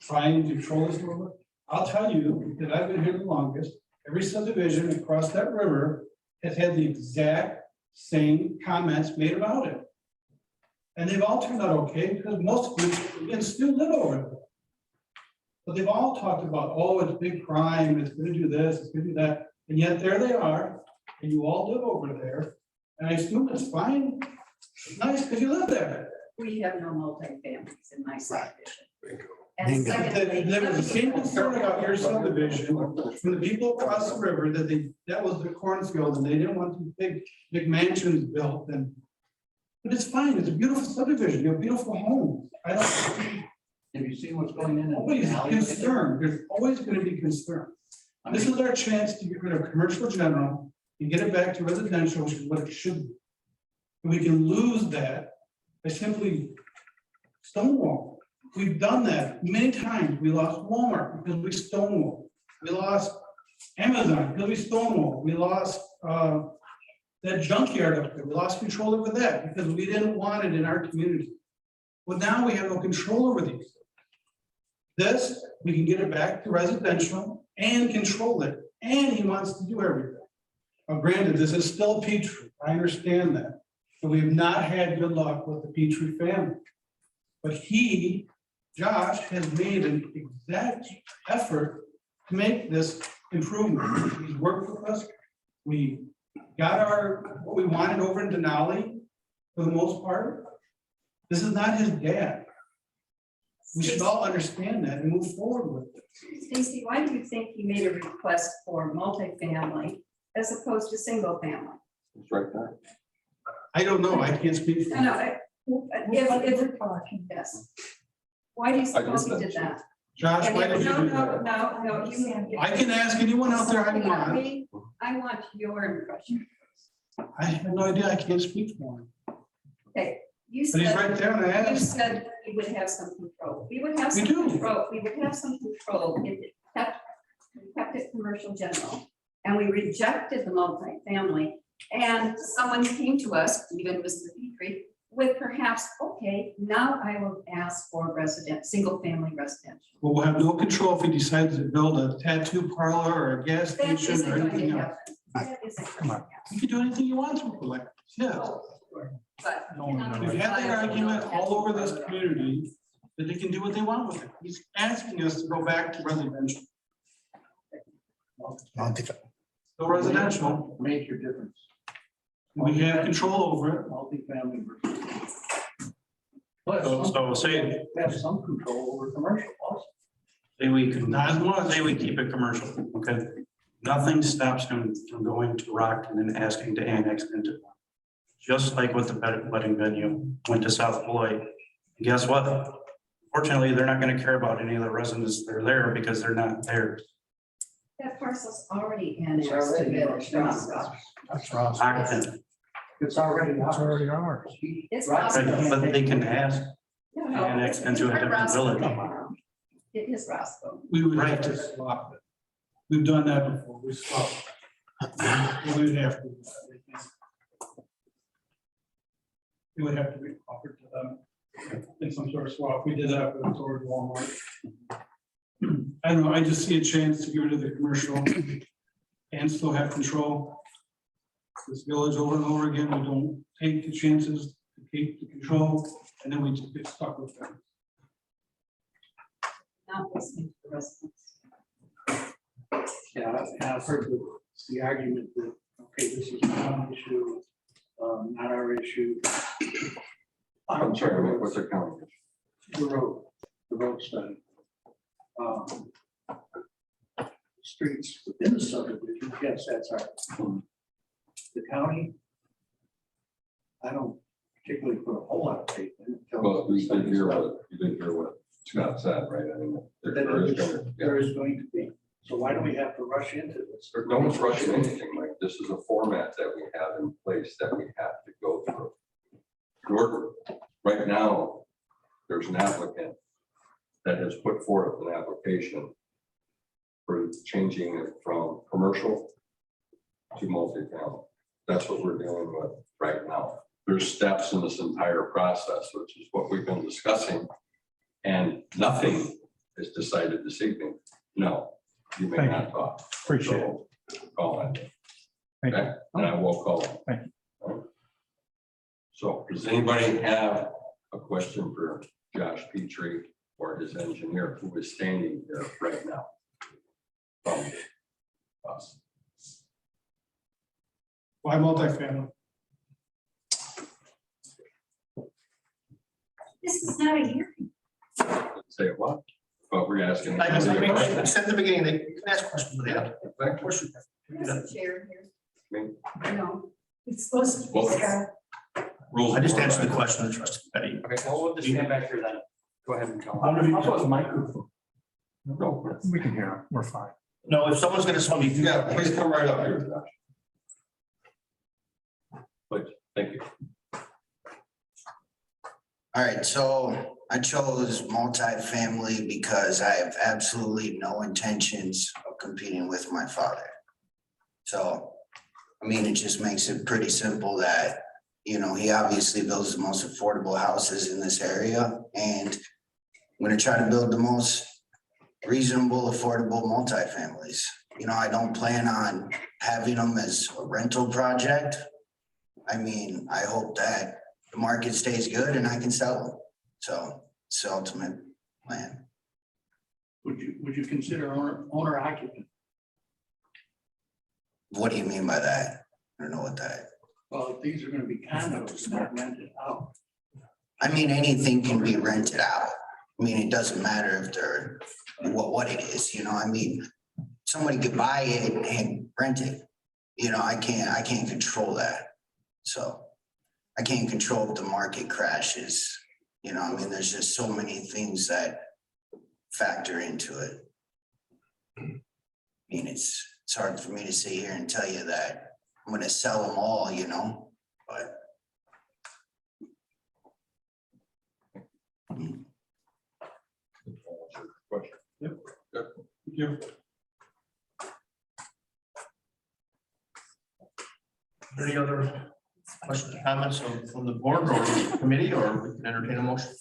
try and control this a little bit. I'll tell you that I've been here the longest. Every subdivision across that river has had the exact same comments made about it. And they've all turned out okay because most of them still live over there. But they've all talked about, oh, it's big crime, it's gonna do this, it's gonna do that. And yet there they are, and you all live over there. And I assume it's fine. It's nice because you live there. We have no multi-families in my subdivision. And Bingo. secondly, There was the same concern about your subdivision from the people across the river that was the cornfield and they didn't want these big mansions built and. But it's fine, it's a beautiful subdivision, you have beautiful homes. I don't, have you seen what's going in? nobody's concerned, there's always gonna be concern. This is our chance to get rid of commercial general and get it back to residential, which is what it should be. And we can lose that by simply stonewall. We've done that many times. We lost Walmart because we stonewalled. We lost Amazon because we stonewalled. We lost that junkyard up there. We lost control over that because we didn't want it in our community. But now we have no control over these. This, we can get it back to residential and control it. And he wants to do everything. Now granted, this is still Petrie, I understand that, but we have not had good luck with the Petrie family. But he, Josh, has made an exact effort to make this improvement. He's worked with us. We got what we wanted over in Denali for the most part. This is not his dad. We should all understand that and move forward with it. Stacy, why do you think he made a request for multifamily as opposed to single family? It's right there. I don't know, I can't speak for No, no, if, yes. Why do you suppose he did that? Josh, And why if- did you No, do no, that? no, you. I can ask anyone out there I want. I want your impression. I have no idea, I can't speak for him. Okay, you But he's said, right there and I you asked. said we would have some control. We would have We some do. control. We would have some control if it kept it commercial general. And we rejected the multifamily. And someone came to us, even Mr. Petrie, with perhaps, okay, now I will ask for single family residential. Well, we'll have no control if he decides to build a tattoo parlor or a gas That station isn't or going to anything else. happen. That isn't going to happen. He can do anything he wants with the land, yeah. But. We've had that argument all over this community, that they can do what they want with it. He's asking us to go back to residential. No residential, Major difference. We have control over it. Multifamily versus. So say, Have some control over commercial also. Say we can, Not as much. say we keep it commercial, okay? Nothing stops him from going to Rockton and asking to annex into it. Just like with the wedding venue, went to South Beloit. And guess what? Fortunately, they're not gonna care about any of the residents that are there because they're not there. That parcel's already annexed to Village Roscoe. That's Ross. Rockton, It's already ours. It's right, Roscoe. but they can ask. No, no, Annex it's into a part of different Roscoe village. now. It is Roscoe. We would have to swap it. We've done that before. We swapped. We would have to. It would have to be offered to them in some sort of swap. We did that with towards Walmart. I don't know, I just see a chance to get rid of the commercial and still have control. This village over and over again, we don't take the chances to keep the control, and then we just get stuck with them. Not listening to the residents. Yeah, I've heard the argument that, okay, this is not an issue, not our issue. I'm sorry, what's the county? The road study. Streets within the subdivision, yes, that's our. The county. I don't particularly put a whole lot of faith in it. Well, you did hear what Scott said, right? I mean, There is going to be, so why do we have to rush into this? no one's rushing anything, like, this is a format that we have in place that we have to go through. Right now, there's an applicant that has put forth an application for changing it from commercial to multifamily. That's what we're dealing with right now. There's steps in this entire process, which is what we've been discussing. And nothing is decided this evening. No, you may not talk. Appreciate it. So, call it. Thank you. Okay, and I will call it. Thank you. So does anybody have a question for Josh Petrie or his engineer who is standing here right now? From us. Why multifamily? This is not a hearing. Say what? But we're asking. I just, I said at the beginning, that you can ask questions of the applicant. Of course you can. There's a chair here. Me? No. It's supposed to be Well, Scott. Rules. I just of order. answered the question of trustee Petty. Okay, well, we'll just stand back here then. Go ahead and tell How them. about the microphone? No, We can hear him. We're fine. No, if someone's gonna tell me. yeah, please come right up here, Josh. Please, thank you. All right, so I chose multifamily because I have absolutely no intentions of competing with my father. So, I mean, it just makes it pretty simple that, you know, he obviously builds the most affordable houses in this area. And I'm gonna try to build the most reasonable, affordable multifamilies. I don't plan on having them as a rental project. I mean, I hope that the market stays good and I can sell them. So it's the ultimate plan. Would you consider owner occupant? What do you mean by that? I don't know what that, Well, if these are gonna be condos, not rented out. I mean, anything can be rented out. I mean, it doesn't matter if they're, what it is, I mean, somebody could buy it and rent it. I can't control that. So I can't control if the market crashes. I mean, there's just so many things that factor into it. I mean, it's hard for me to sit here and tell you that I'm gonna sell them all, but. Question. Yep. Good. Thank you. Any other questions, comments from the board or committee, or we can entertain a motion?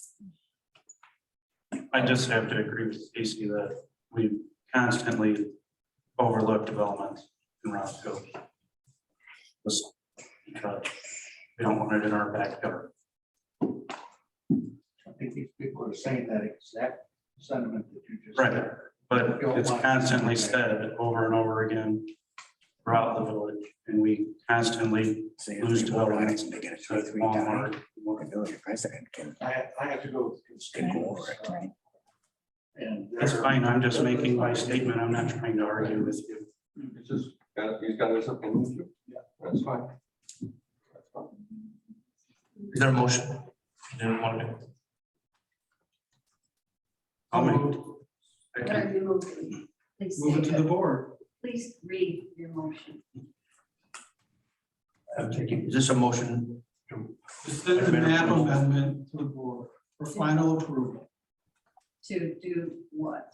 I just have to agree with Stacy that we constantly overlook developments in Roscoe. Just because we don't want it in our backyard. I think these people are saying that exact sentiment that you just. Right, but it's constantly said over and over again throughout the village, and we constantly lose development. Walmart. I have to go with constituents. And. That's fine, I'm just making my statement, I'm not trying to argue with you. It's just, he's got his opinion too. Yeah. That's fine. That's fine. Is there a motion? Anyone want to? I'll make. What are you moving? Please Move it state to the it. board. Please read your motion. I'm taking, is this a motion? To send the map amendment to the board for final approval. To do what?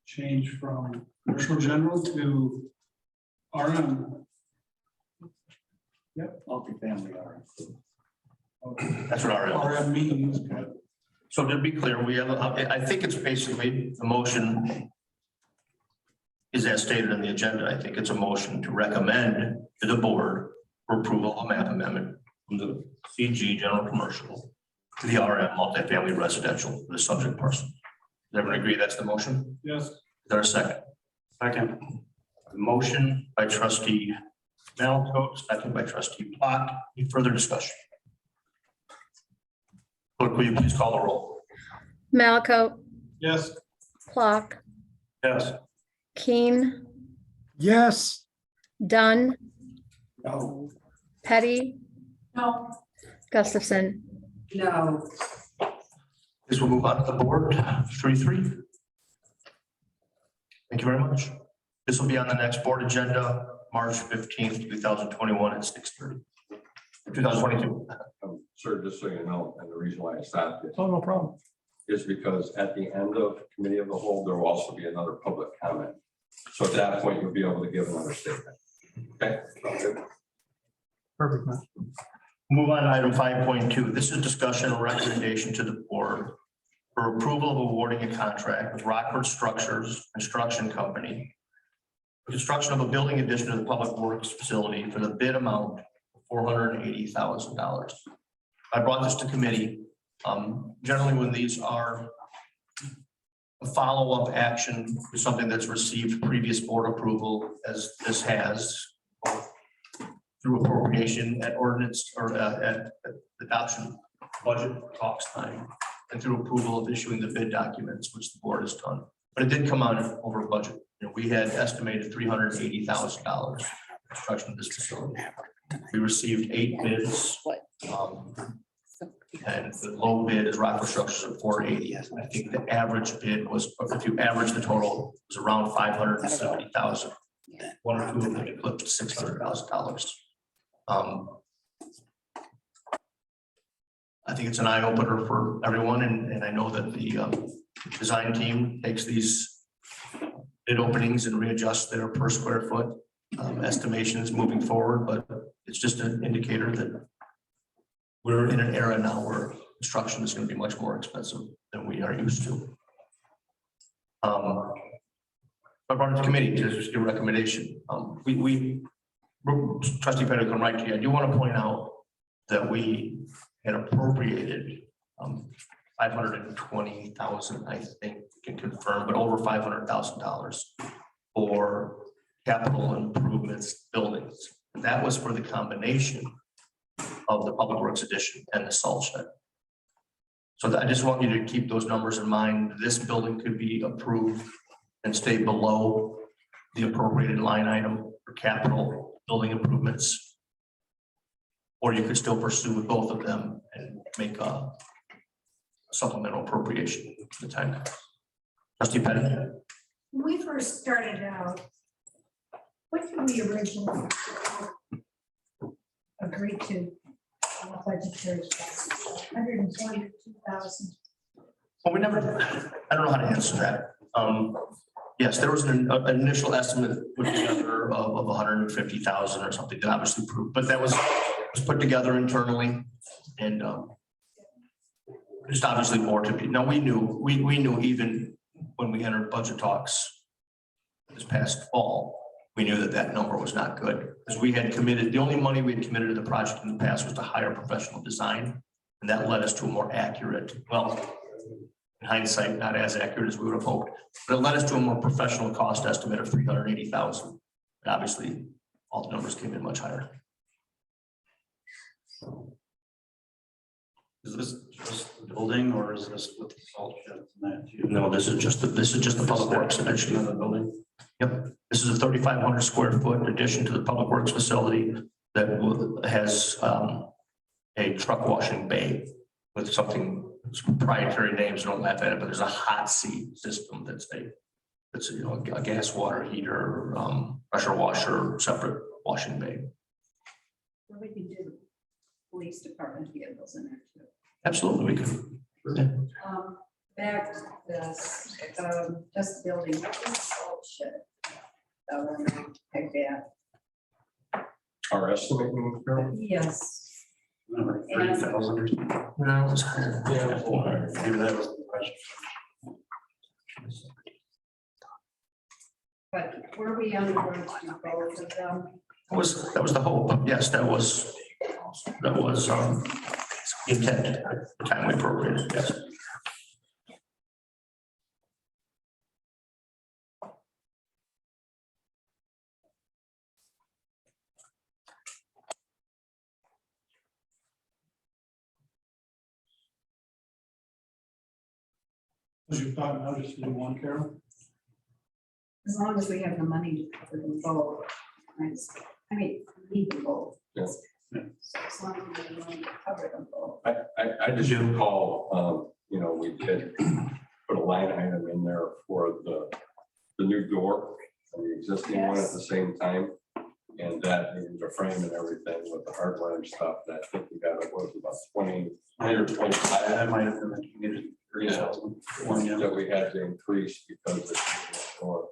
Change from commercial general to RM. Multifamily are. That's what our. RM means, but So to be clear, we have, I think it's basically the motion is as stated in the agenda. I think it's a motion to recommend to the board for approval of a map amendment from the CG general commercial to the RM multifamily residential for the subject parcel. Does everyone agree that's the motion? yes, Is there a second? Second, A motion by trustee Malco, second by trustee Plot. Any further discussion? Clerk, will you please call the roll? Malco, yes, Clock, yes, Keen, yes, Dunn, No, Petty, No, Gustafson. No, This will move on to the board, 3-3. Thank you very much. This will be on the next board agenda, March 15th, 2021 at 6:30. 2022. Sir, just so you know, and the reason why I stopped it oh, no problem. is because at the end of committee of the whole, there will also be another public comment. So at that point, you'll be able to give another statement. Okay? Sounds good? Perfect, man. Move on to item 5.2. This is discussion or recommendation to the board for approval of awarding a contract with Rockford Structures Construction Company for construction of a building addition to the Public Works facility for the bid amount of $480,000. I brought this to committee. Generally, when these are a follow-up action to something that's received previous board approval, as this has, both through appropriation at ordinance or at adoption budget talks time, and through approval of issuing the bid documents, which the board has done. But it did come on over budget. We had estimated $380,000 construction of this facility. We received 8 bids. And the low bid is Rockford Structures at 480. I think the average bid was, if you average the total, was around 570,000. One or two of them eclipsed $600,000. I think it's an eye opener for everyone, and I know that the design team takes these bid openings and readjusts their per square foot estimations moving forward, but it's just an indicator that we're in an era now where construction is going to be much more expensive than we are used to. I brought it to committee to just give a recommendation. Trustee Petty, come right to you. I do want to point out that we had appropriated 520,000, I think, can confirm, but over $500,000 for capital improvements buildings. And that was for the combination of the Public Works addition and the salt shed. So I just want you to keep those numbers in mind. This building could be approved and stay below the appropriated line item for capital building improvements. Or you could still pursue both of them and make a supplemental appropriation at the time. Trustee Petty. When we first started out, what did we originally agree to? On the budgetary, 142,000. Well, we never, I don't know how to answer that. Yes, there was an initial estimate put together of 150,000 or something that obviously proved, but that was put together internally and just obviously more to be. Now, we knew even when we entered budget talks this past fall, we knew that number was not good because we had committed, the only money we had committed to the project in the past was to hire professional design. And that led us to a more accurate, well, in hindsight, not as accurate as we would have hoped, but it led us to a more professional cost estimate of 380,000. And obviously, all the numbers came in much higher. Is this just the building or is this with the salt sheds and that too? No, this is just the Public Works addition. Another building? Yep, this is a 3,500 square foot addition to the Public Works facility that has a truck washing bay with something, it's proprietary names, don't laugh at it, but there's a hot seat system that's a gas water heater, pressure washer, separate washing bay. Well, we can do police department vehicles in there too. Absolutely, we could. Back to this, just building salt shed. Like that. Our estimating, Carol? Yes. Number 30,000 or something. No, it was higher. Maybe that was the question. But were we on the road to do both of them? That was the hope. Yes, that was intent at the time we appropriated, yes. Was your thought now just to do one, Carol? As long as we have the money to cover them both. Right? I mean, need them both. Yes. So as long as we have the money to cover them both. I just recall, we did put a line item in there for the new door and the existing one at the same time. And that needed a frame and everything with the hardware and stuff. And I think we got it was about 20 or 25. That might have been the community. That we had to increase because it's more.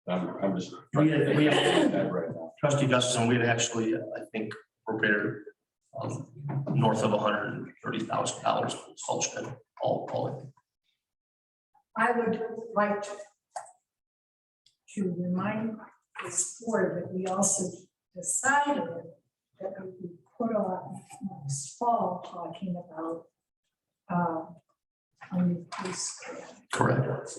I'm just. We had- that right now. Trustee Gustafson, we had actually, I think, appropriated north of $130,000 for the salt shed, all in. I would like to remind this board that we also decided that we would put on next fall talking about a new police station. Correct.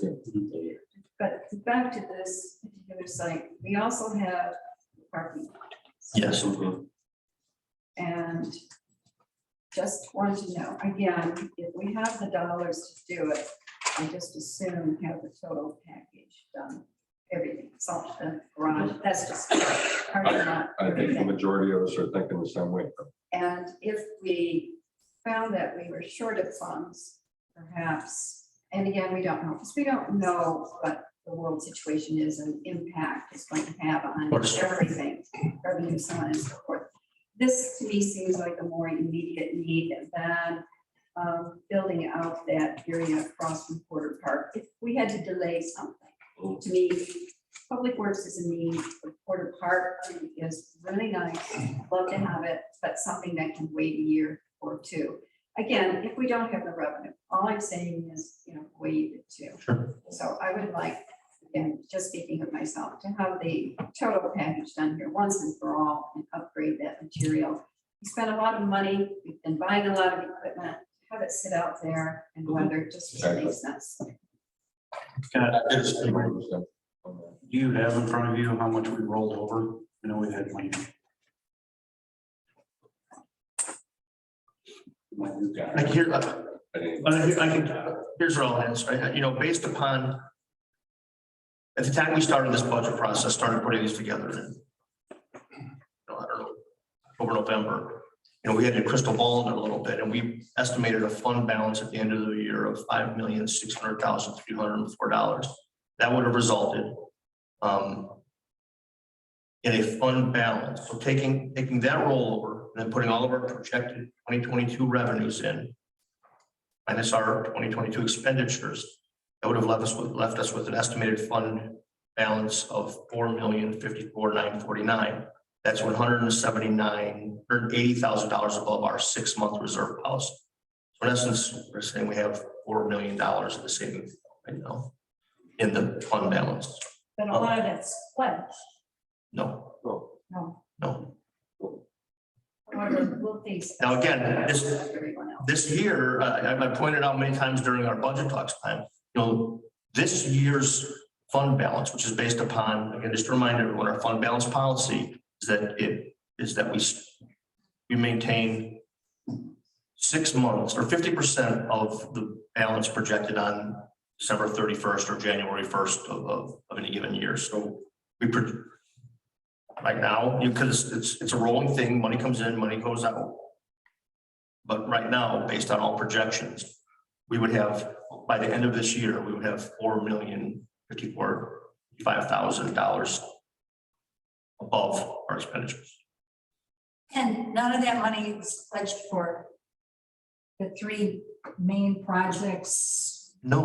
But back to this particular site, we also have parking. Yes. And just want to know, again, if we have the dollars to do it, I just assume have the total package done, everything, salt, the garage, that's just. parking lot, I think the everything. majority of us are thinking the same way. And if we found that we were short of funds, perhaps, and again, we don't know, because we don't know what the world situation is and impact it's going to have on everything, revenue, so on and so forth. This to me seems like a more immediate need than building out that area across from Porter Park. If we had to delay something, to me, Public Works is a need. Porter Park is really nice, love to have it, but something that can wait a year or two. Again, if we don't have the revenue, all I'm saying is, way you did too. Sure. So I would like, again, just speaking of myself, to have the total package done here once and for all and upgrade that material. We spent a lot of money, we've been buying a lot of equipment, have it sit out there and whether it just doesn't make sense. Scott, I just agree with them. do you have in front of you how much we rolled over? I know we had money. I hear, here's what I'll answer, based upon. At the time we started this budget process, started putting these together in. I don't know, October, November, we had to crystal ball it a little bit and we estimated a fund balance at the end of the year of $5,600,304. That would have resulted in a fund balance. So taking that rollover and then putting all of our projected 2022 revenues in, minus our 2022 expenditures, that would have left us with an estimated fund balance of $4,054,949. That's $179 or $80,000 above our 6-month reserve policy. So in essence, we're saying we have $4 million in the savings right now in the fund balance. But a lot of that's pledged. No, No. no. However, we'll face. Now, again, Everyone else. this year, I pointed out many times during our budget talks time, this year's fund balance, which is based upon, again, just to remind everyone, our fund balance policy is that we maintain 6 months or 50% of the balance projected on December 31st or January 1st of any given year. So right now, because it's a rolling thing, money comes in, money goes out. But right now, based on all projections, we would have, by the end of this year, we would have $4,055,000 above our expenditures. And none of that money is pledged for the 3 main projects. No.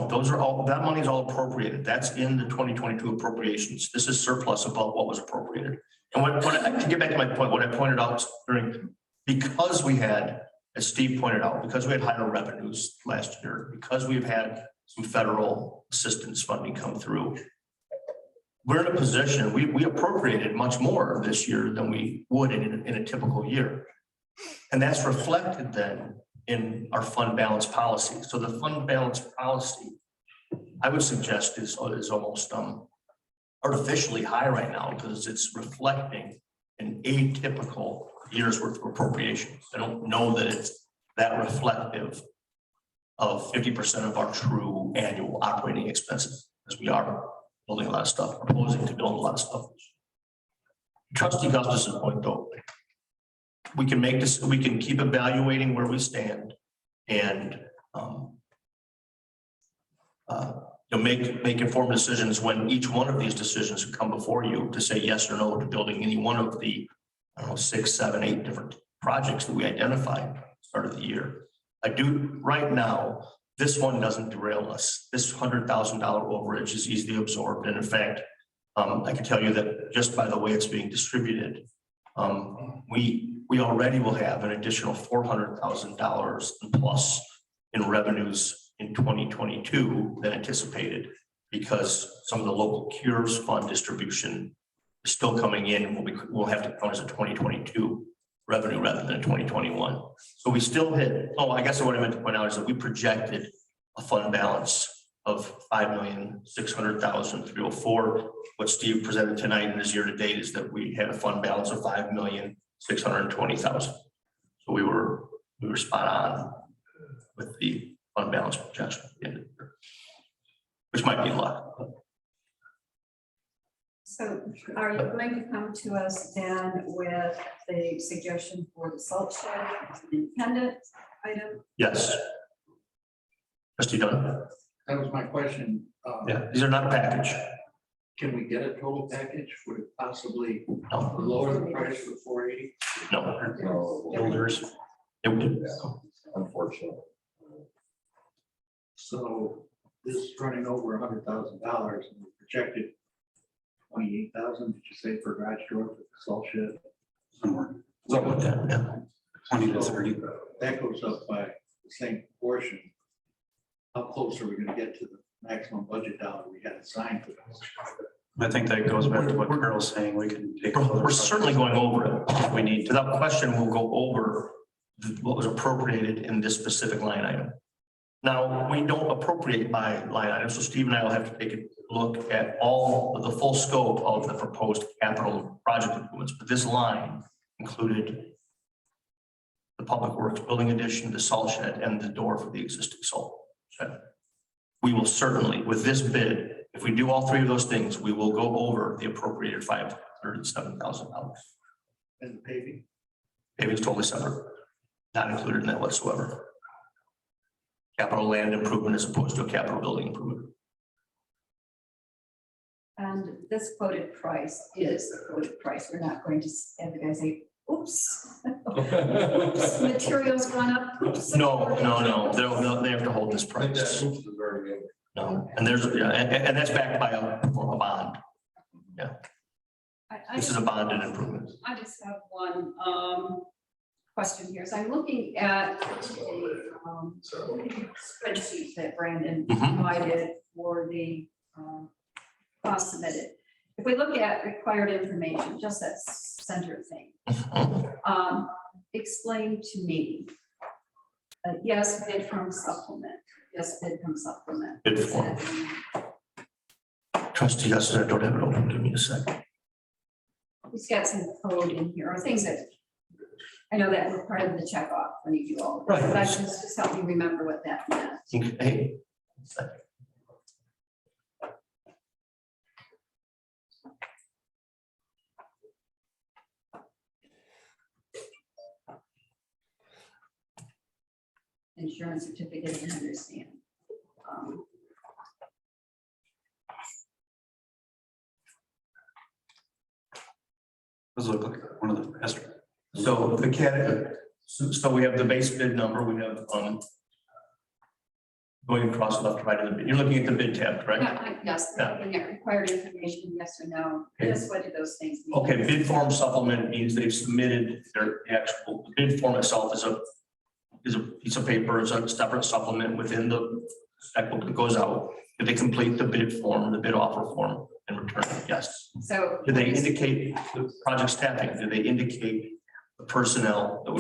Those are all, that money is all appropriated. That's in the 2022 appropriations. This is surplus above what was appropriated. And to get back to my point, what I pointed out because we had, as Steve pointed out, because we had higher revenues last year, because we've had some federal assistance funding come through, we're in a position, we appropriated much more this year than we would in a typical year. And that's reflected then in our fund balance policy. So the fund balance policy, I would suggest is almost artificially high right now because it's reflecting an atypical year's worth of appropriations. I don't know that it's that reflective of 50% of our true annual operating expenses, as we are building a lot of stuff, proposing to build a lot of stuff. Trustee Gustafson's point though, we can make this, we can keep evaluating where we stand and make informed decisions when each one of these decisions come before you to say yes or no to building any one of the, 6, 7, 8 different projects that we identified at the start of the year. Right now, this one doesn't derail us. This $100,000 overage is easily absorbed. And in fact, I can tell you that just by the way it's being distributed, we already will have an additional $400,000 plus in revenues in 2022 than anticipated because some of the local cures fund distribution is still coming in and we'll have to count as a 2022 revenue rather than 2021. So we still hit, I guess what I meant to point out is that we projected a fund balance of $5,600,304. What Steve presented tonight in his year to date is that we had a fund balance of $5,620,000. So we were spot on with the fund balance projection at the end of the year, which might be luck. So are you going to come to us then with the suggestion for the salt shed as an independent item? Yes. Trustee Dunn? That was my question. Yeah, these are not a package. Can we get a total package? Would it possibly No, lower the price for 480? no. Builders. It would. Unfortunately. So this is running over $100,000 and we projected 28,000, did you say, for garage door for the salt shed? Somewhere, Something like that, yeah. 20 to 30. That goes up by the same portion. how close are we gonna get to the maximum budget dollar we had assigned for this? I think that goes back to what Carol's saying. We can take. We're certainly going over it if we need. Without question, we'll go over what was appropriated in this specific line item. Now, we don't appropriate by line item, so Steve and I will have to take a look at all of the full scope of the proposed capital project improvements, but this line included the public works building addition, the salt shed, and the door for the existing salt shed. We will certainly, with this bid, if we do all three of those things, we will go over the appropriated $507,000. And the paving? Paving is totally separate, not included in that whatsoever. Capital land improvement as opposed to a capital building improvement. And this quoted price is the quoted price. We're not going to have the guy say, oops. Oops, materials gone up. Oops. No. They have to hold this price. No, and there's, and that's backed by a bond. This is a bonded improvement. I just have one question here. So I'm looking at a spreadsheet that Brandon provided for the cost submitted. If we look at required information, just that center thing, explain to me. Yes, bid from supplement. Yes, bid from supplement. Bid form. Trustee, yes, I don't have it open. Give me a second. He's got some code in here, or things that I know that were part of the check off when you do all of this. Right. That just help me remember what that meant. Okay. Insurance certificate, I understand. Those look like one of the best. So the candidate, so we have the base bid number, we have, going across left to right of the bid. You're looking at the bid tab, correct? Yes, looking at required information, yes or no. Okay. Yes, what do those things mean? Okay, bid form supplement means they've submitted their actual, the bid form itself is a piece of paper, it's a separate supplement within the spec book that goes out. Did they complete the bid form, the bid offer form and return it? Yes. So. Did they indicate the project staffing? Did they indicate the personnel that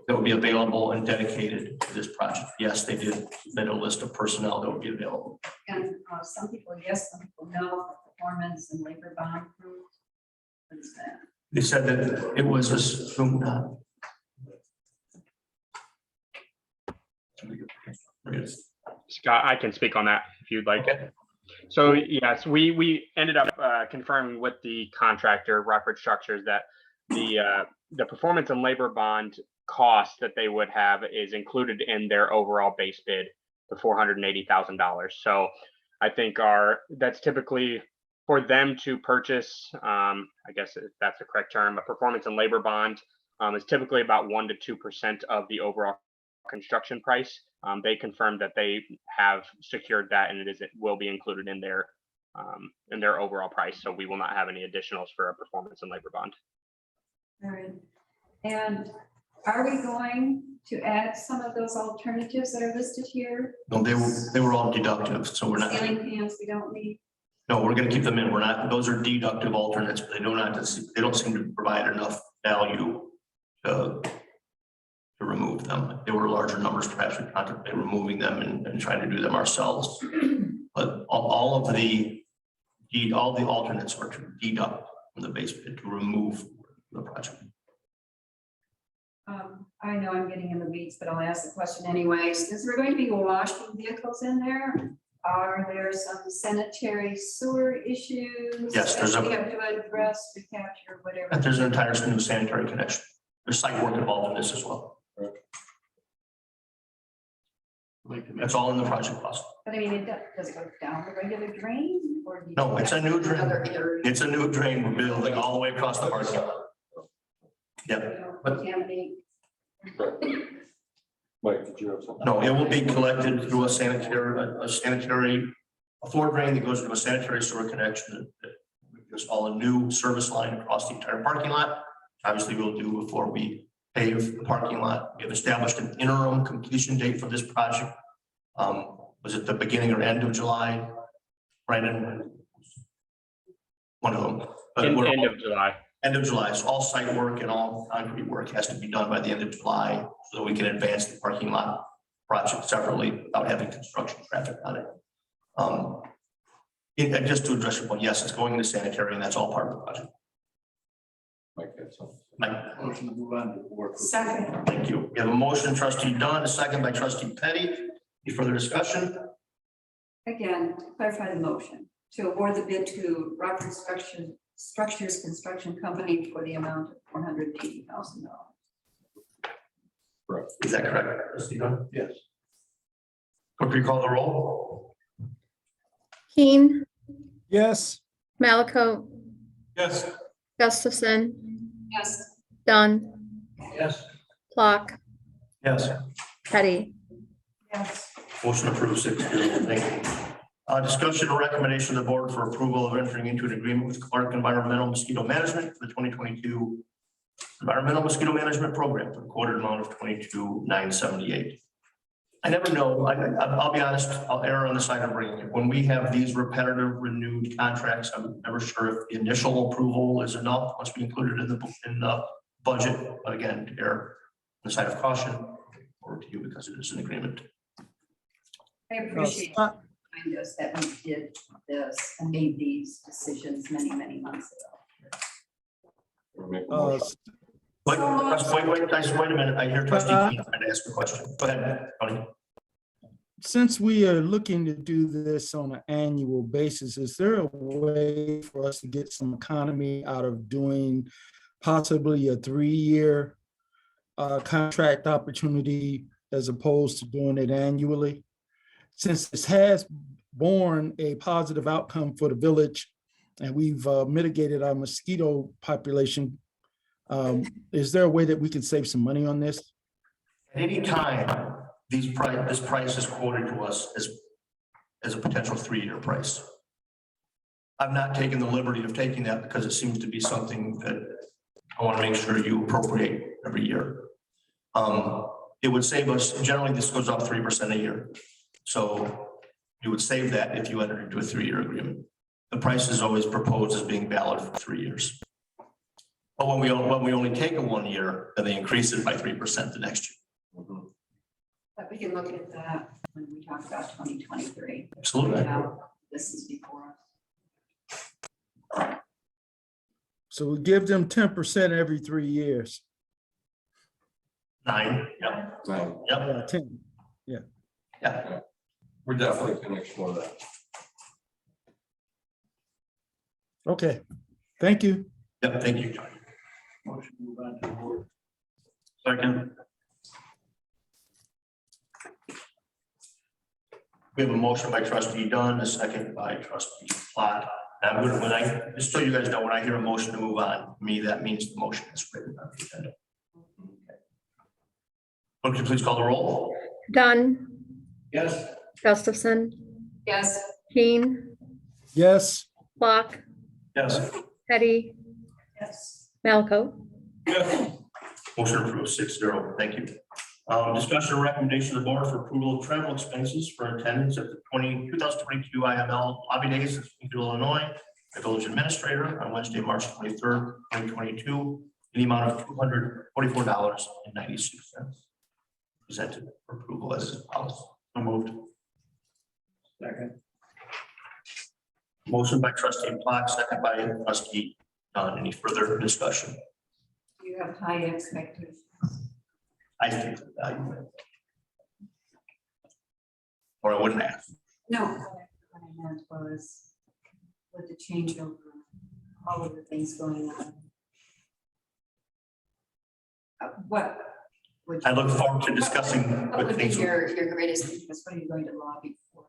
would be available and dedicated to this project? Yes, they did submit a list of personnel that would be available. And some people, yes, some people no, performance and labor bond group. What is that? They said that it was assumed. Scott, I can speak on that if you'd like. Okay. So yes, we ended up confirming with the contractor, Rockford Structures, that the performance and labor bond cost that they would have is included in their overall base bid, the $480,000. So I think that's typically for them to purchase, I guess if that's the correct term, a performance and labor bond is typically about 1 to 2% of the overall construction price. They confirmed that they have secured that, and it will be included in their overall price. So we will not have any additionals for a performance and labor bond. All right. And are we going to add some of those alternatives that are listed here? No, they were all deductive, so we're not. Ceiling fans we don't need. No, we're gonna keep them in. We're not, those are deductive alternates, but they don't seem to provide enough value to remove them. If they were larger numbers, perhaps we contemplate removing them and trying to do them ourselves. But all the alternates are to deduct from the base bid to remove the project. I know I'm getting in the weeds, but I'll ask the question anyways. Is there going to be washing vehicles in there? Are there some sanitary sewer issues? Yes, that we have to address, recapture, whatever. There's an entire new sanitary connection. There's site work involved in this as well. That's all in the project cost. But I mean, does it go down the regular drain or? do you No, it's a new drain. another area? It's a new drain we're building all the way across the parking lot. Yep. You know, contaminate. Mike, did you have something? No, it will be collected through a floor drain that goes into a sanitary sewer connection. There's all a new service line across the entire parking lot. Obviously, we'll do before we pave the parking lot. We have established an interim completion date for this project Was it the beginning or end of July? Brandon? One of them. But End we're- of July. End of July, so all site work and all concrete work has to be done by the end of July, so that we can advance the parking lot project separately without having construction traffic on it. And just to address your point, yes, it's going into sanitary, and that's all part of the project. Mike, that's all. Mike, Motion to move on to the board. Second. thank you. We have a motion, trustee Dunn, a second by trustee Petty. Any further discussion? Again, to clarify the motion, to award the bid to Rockford Structures Construction Company for the amount of $480,000. Correct. Is that correct, trustee Dunn? Yes. Clerk, will you call the roll? Keen, Yes. Malaco, Yes. Gustafson, Yes. Dunn, Yes. Clock, Yes. Petty, Yes. Motion approved 6-0. Thank you. Discussion or recommendation of the board for approval of entering into an agreement with Clark Environmental Mosquito Management for the 2022 Environmental Mosquito Management Program for the quoted amount of $22,978. I never know. I'll be honest, I'll err on the side of bringing it. When we have these repetitive renewed contracts, I'm never sure if the initial approval is enough, must be included in the budget. But again, to err on the side of caution, or to you because it is an agreement. I appreciate reminding us that we did this and made these decisions many, many months ago. We'll make a motion. Wait a minute. I hear trustee Keene trying to ask a question. Go ahead, Tony. Since we are looking to do this on an annual basis, is there a way for us to get some economy out of doing possibly a 3-year contract opportunity as opposed to doing it annually? Since this has borne a positive outcome for the village and we've mitigated our mosquito population, is there a way that we can save some money on this? At any time, this price is quoted to us as a potential 3-year price. I've not taken the liberty of taking that because it seems to be something that I want to make sure you appropriate every year. It would save us, generally this goes up 3% a year. So you would save that if you entered into a 3-year agreement. The price is always proposed as being valid for 3 years. But when we only take a 1 year, then they increase it by 3% the next year. Mhm. But we can look at that when we talk about 2023. Absolutely. Now, this is before us. So we give them 10% every 3 years. 9, yep, No, yep, 10. yeah. we're definitely going to explore that. Okay, thank you. Yep, thank you, Tony. Motion to move on to the board. Second. We have a motion by trustee Dunn, a second by trustee Platt. And just so you guys know, when I hear a motion to move on, to me, that means the motion is written on the agenda. Would you please call the roll? Dunn, Yes. Gustafson, Yes. Keen, Yes. Clock, Yes. Petty, Yes. Malaco, Motion approved 6-0. Thank you. Discussion and recommendation of the board for approval of travel expenses for attendance at the 2022 IML lobby days in Springfield, Illinois. The village administrator on Wednesday, March 23rd, 2022, in the amount of $244.96. Presented for approval as follows. So moved. Second. Motion by trustee Platt, second by trustee Dunn. Any further discussion? Do you have high expectations? I think the value. Or I wouldn't ask. No, what I meant was with the changeover, all of the things going on. What? would I you- look forward to discussing What with would be things your greatest interest? What are you going to lobby for?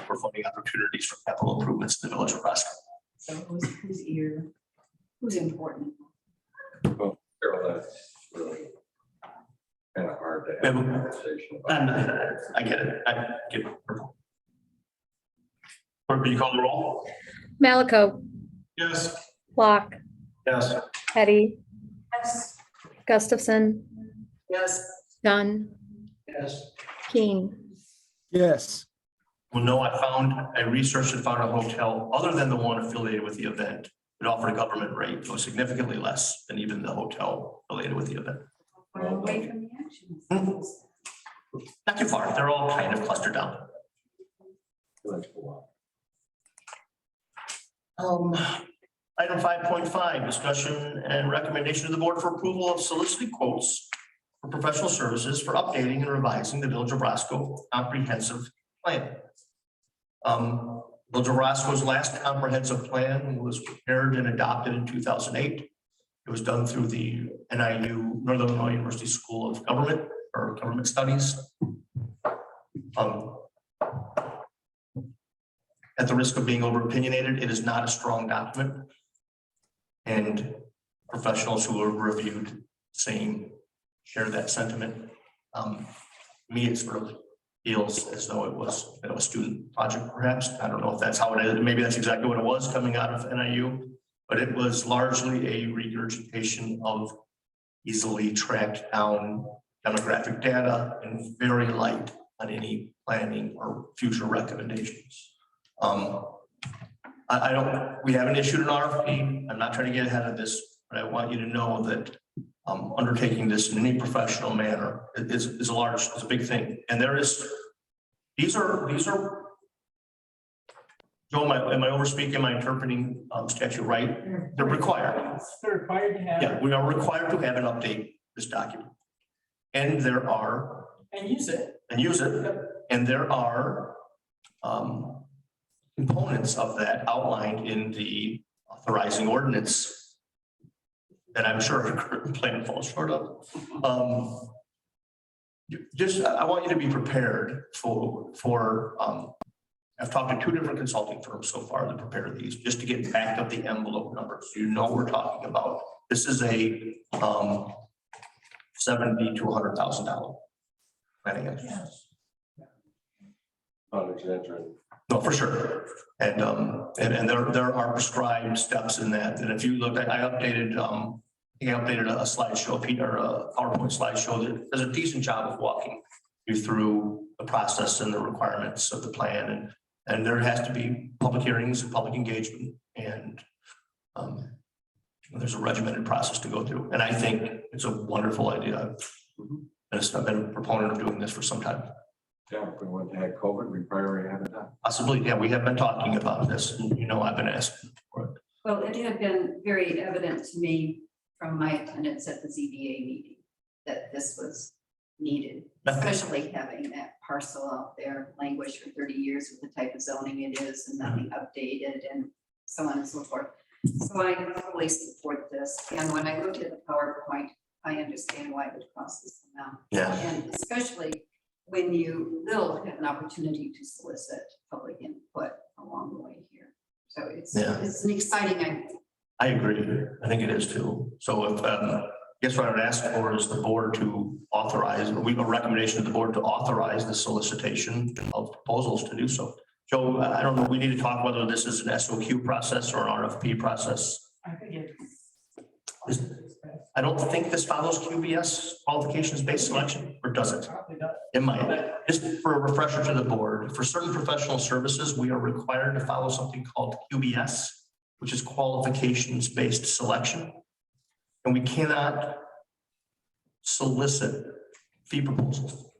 for funding opportunities for capital improvements in the village of Roscoe. So who's ear, who's important? Well, Carol, that's really kind of hard to have a conversation about. And I get it. I get it. Clerk, will you call the roll? Malaco, Yes. Clock, Yes. Petty, Yes. Gustafson, Yes. Dunn, Yes. Keen. Yes. Well, no, I researched and found a hotel other than the one affiliated with the event. It offered a government rate, so significantly less than even the hotel related with the event. Far away from the action. Not too far. They're all kind of clustered down. Item 5.5, discussion and recommendation to the board for approval of solicited quotes for professional services for updating and revising the Village of Roscoe comprehensive plan. Village of Roscoe's last comprehensive plan was prepared and adopted in 2008. It was done through the NIU, Northern Illinois University School of Government or Government Studies. At the risk of being over opinionated, it is not a strong document. And professionals who have reviewed share that sentiment. Me, it sort of feels as though it was a student project, perhaps. I don't know if that's how it is. Maybe that's exactly what it was coming out of NIU, but it was largely a regurgitation of easily tracked down demographic data and very light on any planning or future recommendations. We haven't issued an RFP. I'm not trying to get ahead of this, but I want you to know that undertaking this in any professional manner is a big thing. And these are, Joe, am I overspeaking? Am I interpreting statute right? They're required. They're required to have. Yeah, we are required to have and update this document. And there are. And use it. And there are components of that outlined in the authorizing ordinance that I'm sure our current plan falls short of. I want you to be prepared for I've talked to 2 different consulting firms so far that prepare these, just to get back of the envelope numbers. You know what we're talking about. This is a $70,000 to $100,000 planning exercise. No, for sure. And there are prescribed steps in that. And if you look, I updated a slideshow, Peter, a PowerPoint slideshow that does a decent job of walking you through the process and the requirements of the plan. And there has to be public hearings and public engagement, and there's a regimented process to go through. And I think it's a wonderful idea. I've been a proponent of doing this for some time. Yeah, if we went to have COVID, we probably have it done. Possibly, yeah, we have been talking about this, and I've been asking for it. Well, it had been very evident to me from my attendance at the ZBA meeting that this was needed, especially having that parcel out there languish for 30 years with the type of zoning it is and nothing updated and so on and so forth. So I totally support this. And when I looked at the PowerPoint, I understand why it would cost this amount. Yeah. And especially when you will have an opportunity to solicit public input along the way here. So it's an exciting idea. I agree. I think it is too. So if, guess what I would ask for is the board to authorize, or we have a recommendation to the board to authorize the solicitation of proposals to do so. Joe, I don't know, we need to talk whether this is an SOQ process or an RFP process. I think it's. I don't think this follows QBS qualifications-based selection, or does it? Probably does. It might. Just for a refresher to the board, for certain professional services, we are required to follow something called QBS, which is qualifications-based selection. And we cannot solicit fee proposals.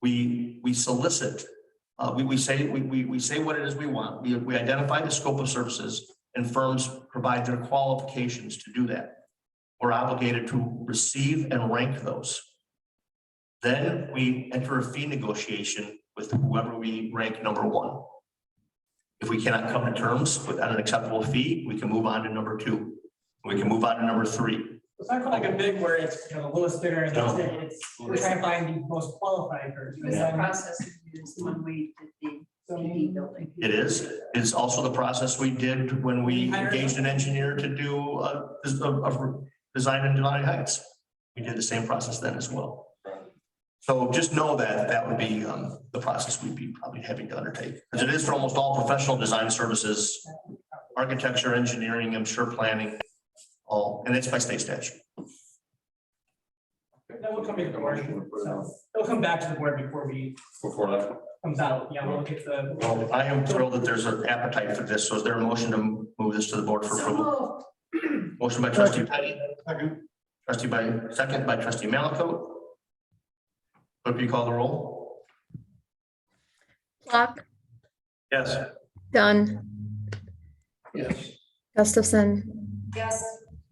We solicit, we say what it is we want. We identify the scope of services, and firms provide their qualifications to do that. We're obligated to receive and rank those. Then we enter a fee negotiation with whoever we rank number 1. If we cannot come to terms with an acceptable fee, we can move on to number 2. We can move on to number 3. It's not like a big where it's, the lowest bidder and No. it's, we're trying to find the most qualified person. It was the process we used when we did the PD building. It is. It's also the process we did when we engaged an engineer to do a design in Delani Heights. We did the same process then as well. So just know that that would be the process we'd be probably having to undertake. Because it is for almost all professional design services, architecture, engineering, I'm sure planning, all, and it's by state statute. Okay. That will come in the board, so it'll come back to the board before we Before that, comes out, yeah, we'll get the. Well, I am thrilled that there's an appetite for this. So is there a motion to move this to the board for approval? Motion by trustee Petty. Trustee second by trustee Malaco. Clerk, will you call the roll? Clock, Yes. Dunn, Yes. Gustafson, Yes.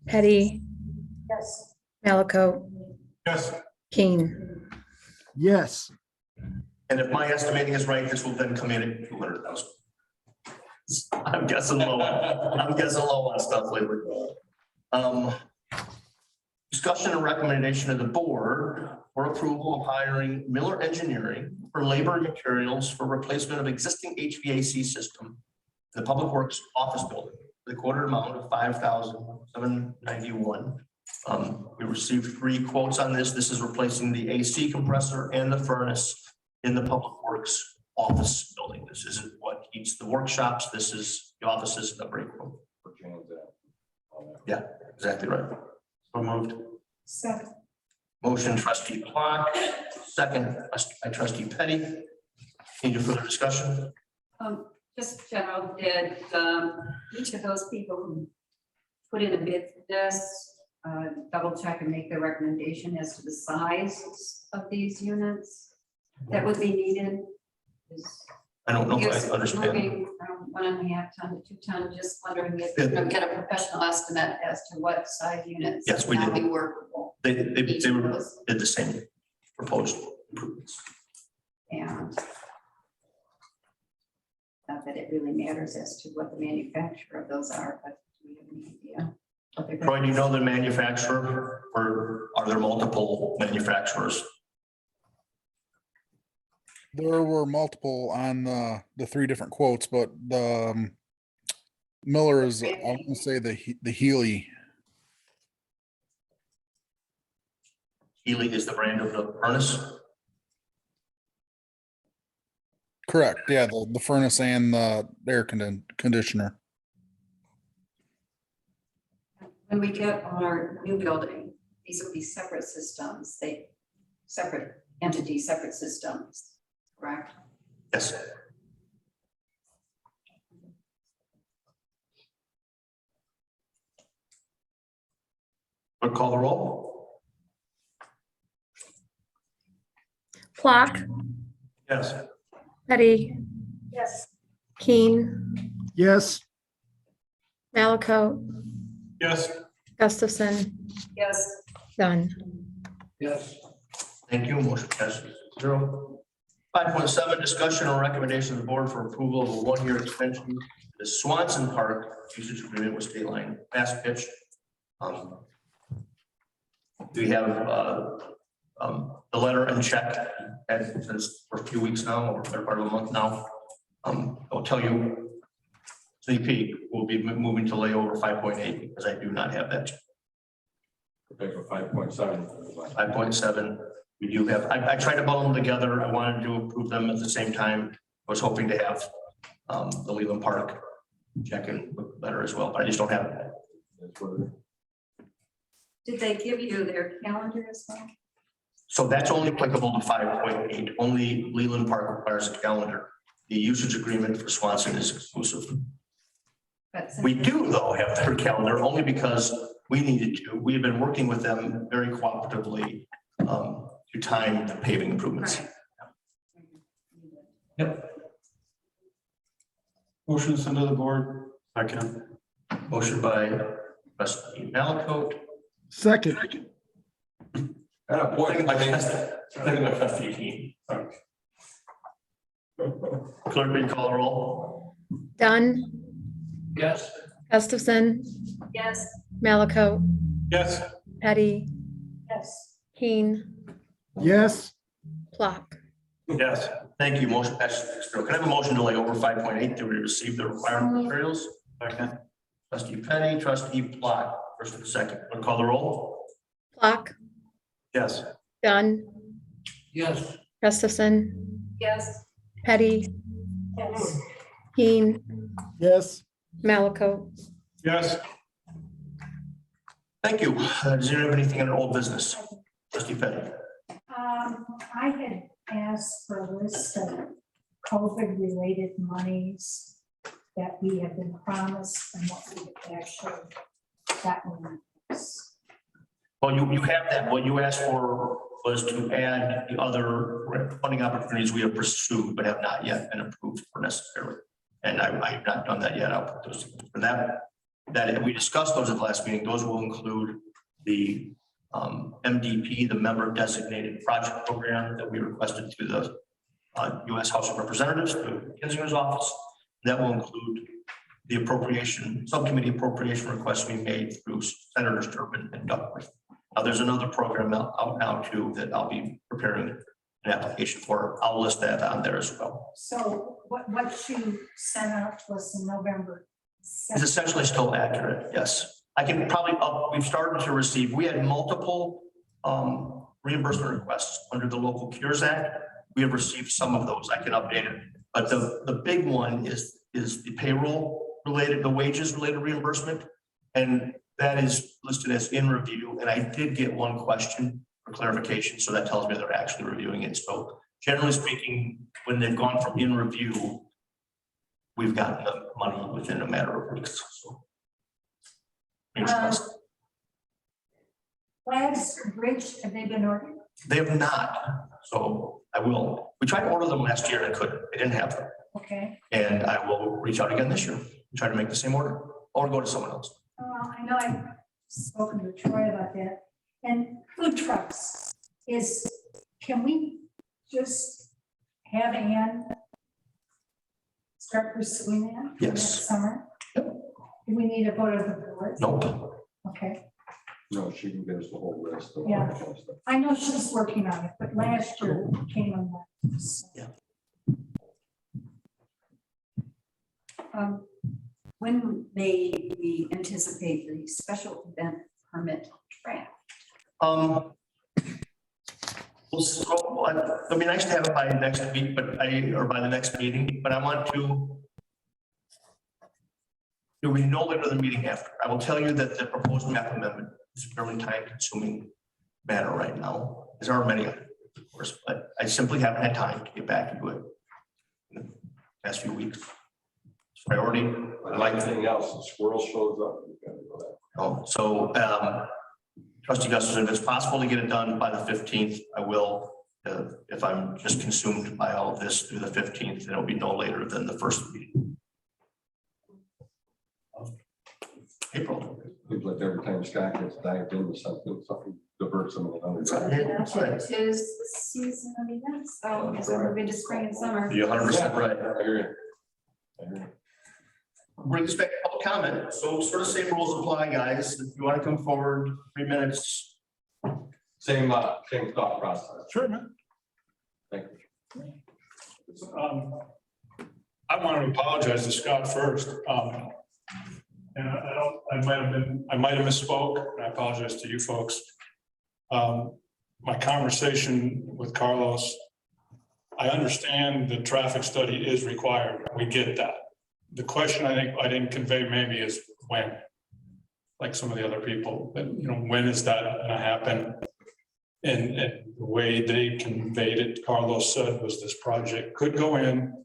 Petty, Yes. Malaco, Yes. Keen. Yes. And if my estimating is right, this will then come in at 200,000. I'm guessing low. I'm guessing low on stuff lately. Discussion and recommendation of the board for approval of hiring Miller Engineering for labor and materials for replacement of existing HVAC system in the Public Works Office Building, the quarter amount of $5,791. We received 3 quotes on this. This is replacing the AC compressor and the furnace in the Public Works Office Building. This isn't what heats the workshops. This is the offices, the break room. for Jan's, all that. Yeah, exactly right. So moved. Second. Motion trustee Clock, second by trustee Petty. Any further discussion? Just general, did each of those people who put in a bid for this, double check and make their recommendation as to the size of these units that would be needed? I don't know if Yes, I understand. moving from 1.5 ton to 2 ton, just wondering if you get a professional estimate as to what size units. Yes, we now did. be workable. They Each of did those. the same proposed improvements. And not that it really matters as to what the manufacturer of those are, but do we have any idea? what they're Troy, do you know the manufacturer or are there multiple manufacturers? There were multiple on the 3 different quotes, but the Miller is, I want to say the Healy. Healy is the brand of the furnace. Correct. Yeah, the furnace and the air conditioner. When we get our new building, these will be separate systems, separate entities, separate systems, correct? Yes. Clerk, call the roll. Clock, Yes. Petty, Yes. Keen, Yes. Malaco, Yes. Gustafson, Yes. Dunn. Yes. Thank you. Motion passes 0. 5.7, discussion or recommendation of the board for approval of a 1-year extension to the Swanson Park usage agreement with State Line Fast Pitch. We have the letter and check and since for a few weeks now, or better part of a month now. I'll tell you, sneak peek, we'll be moving to layover 5.8 because I do not have that. Okay, so 5.7. 5.7, we do have, I tried to bundle them together. I wanted to approve them at the same time. I was hoping to have the Leland Park check-in look better as well, but I just don't have it. That's what it is. Did they give you their calendar as well? So that's only applicable to 5.8. Only Leland Park requires a calendar. The usage agreement for Swanson is exclusive. But We do though have their calendar only because we needed to. We've been working with them very cooperatively to time the paving improvements. Right. Yep. Motion to send to the board. Second. Motion by trustee Malaco. Second. And a point, Second by trustee Keen. Clerk, will you call the roll? Dunn, Yes. Gustafson, yes. Malaco, Yes. Petty, Yes. Keen, Yes. Clock. Yes. Thank you. Motion passes 6-0. Can I have a motion to lay over 5.8 to receive the required materials? Second. Trustee Penny, trustee Plot, first and second. We'll call the roll. Clock, Yes. Dunn, Yes. Gustafson, Yes. Petty, Yes. Keen, Yes. Malaco. Yes. Thank you. Does anyone have anything under old business? Trustee Fetty. I had asked for a list of COVID-related monies that we have been promised and what we have actually gotten. Well, you have that. What you asked for was to add the other funding opportunities we have pursued but have not yet been approved for necessarily. And I have not done that yet. I'll put those for that. That we discussed those at the last meeting. Those will include the MDP, the Member Designated Project Program that we requested through the U.S. House of Representatives, through Kinzinger's office. That will include the appropriation, subcommittee appropriation requests we made through Senators Durbin and Duckworth. Now, there's another program out now too that I'll be preparing an application for. I'll list that on there as well. So what you sent out was in November. It's essentially still accurate, yes. I can probably, we've started to receive, we had multiple reimbursement requests under the Local Cures Act. We have received some of those. I can update it. But the big one is the payroll related, the wages related reimbursement. And that is listed as in review. And I did get one question for clarification. So that tells me they're actually reviewing it. So generally speaking, when they've gone from in review, we've gotten the money within a matter of weeks. So. Flags Bridge, have they been ordered? They have not. So I will. We tried to order them last year and couldn't. They didn't have them. Okay. And I will reach out again this year and try to make the same order or go to someone else. I know I've spoken to Troy about that. And food trucks can we just have Ann start pursuing that? For Yes. next summer? Do we need to go to the board? Nope. Okay. No, she can give us the whole list. of Yeah. all that kind of stuff. I know she's working on it, but last year it came on that. When may we anticipate the special event permit draft? It'll be nice to have it by next week, or by the next meeting, but I want to. It will be no later than the meeting after. I will tell you that the proposed map amendment is a fairly time-consuming matter right now. There are many, of course, but I simply haven't had time to get back into it in the past few weeks. It's priority. Like anything else, the squirrel shows up. You gotta go there. Oh, so Trustee Gustafson, if it's possible to get it done by the 15th, I will. If I'm just consumed by all of this through the 15th, it'll be no later than the first meeting. April. Seems like every time Scott gets dived into something diverts him in another direction. That's right. It is the season of events, so it's moving to spring and summer. You're 100% right. I hear you. I hear you. Bring this back to public comment. So sort of same rules apply, guys. If you want to come forward, 3 minutes. Same thought process. Sure, man. Thank you. I want to apologize to Scott first. And I might have misspoke, and I apologize to you folks. My conversation with Carlos, I understand the traffic study is required. We get that. The question I think I didn't convey maybe is when, like some of the other people, but when is that gonna happen? And the way they conveyed it, Carlos said, was this project could go in,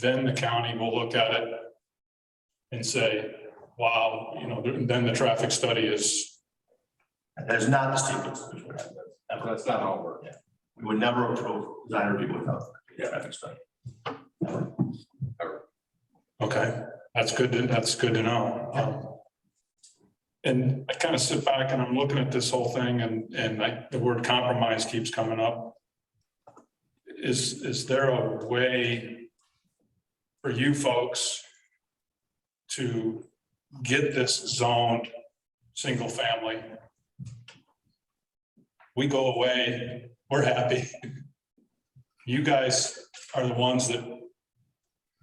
then the county will look at it and say, wow, then the traffic study is. There's not the sequence. That's not how it works. Yeah. We would never approve design review without the traffic study. Never. Okay, that's good to know. And I kind of sit back and I'm looking at this whole thing and the word compromise keeps coming up. Is there a way for you folks to get this zoned single family? We go away, we're happy. You guys are the ones that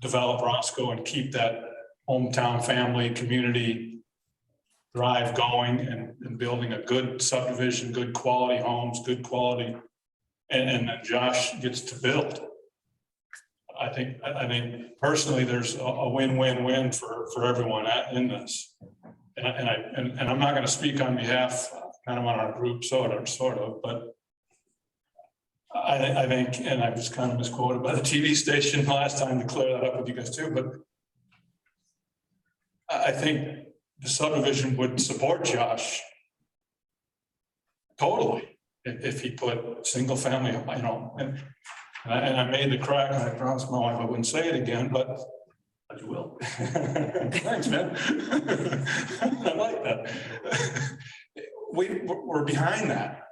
develop Roscoe and keep that hometown family community drive going and building a good subdivision, good quality homes, good quality, and then Josh gets to build. I think personally there's a win-win-win for everyone in this. And I'm not going to speak on behalf kind of on our group sort of, but I think, and I was kind of misquoted by the TV station last time to clear that up with you guys too, but I think the subdivision would support Josh totally if he put single family, you know, and I made the crack, and I promised my wife I wouldn't say it again, but you will. Thanks, man. I like that. We're behind that.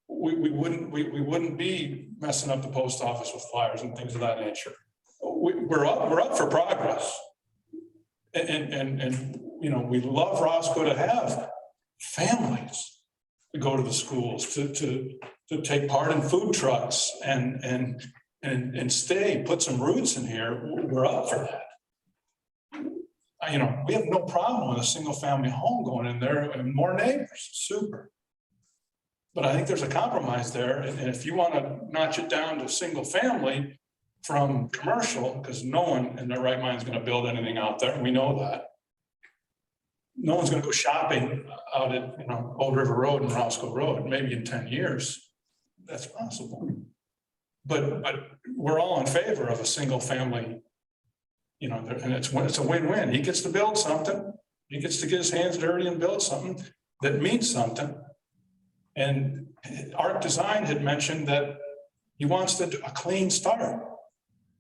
We wouldn't be messing up the post office with flyers and things of that nature. We're up for progress. And you know, we love Roscoe to have families to go to the schools, to take part in food trucks and stay, put some roots in here. We're up for that. You know, we have no problem with a single family home going in there and more neighbors, super. But I think there's a compromise there. And if you want to notch it down to single family from commercial, because no one in their right mind is going to build anything out there. We know that. No one's going to go shopping out at, you know, Old River Road and Roscoe Road, maybe in 10 years. That's possible. But we're all in favor of a single family, you know, and it's a win-win. He gets to build something. He gets to get his hands dirty and build something that means something. And Art Design had mentioned that he wants to do a clean start.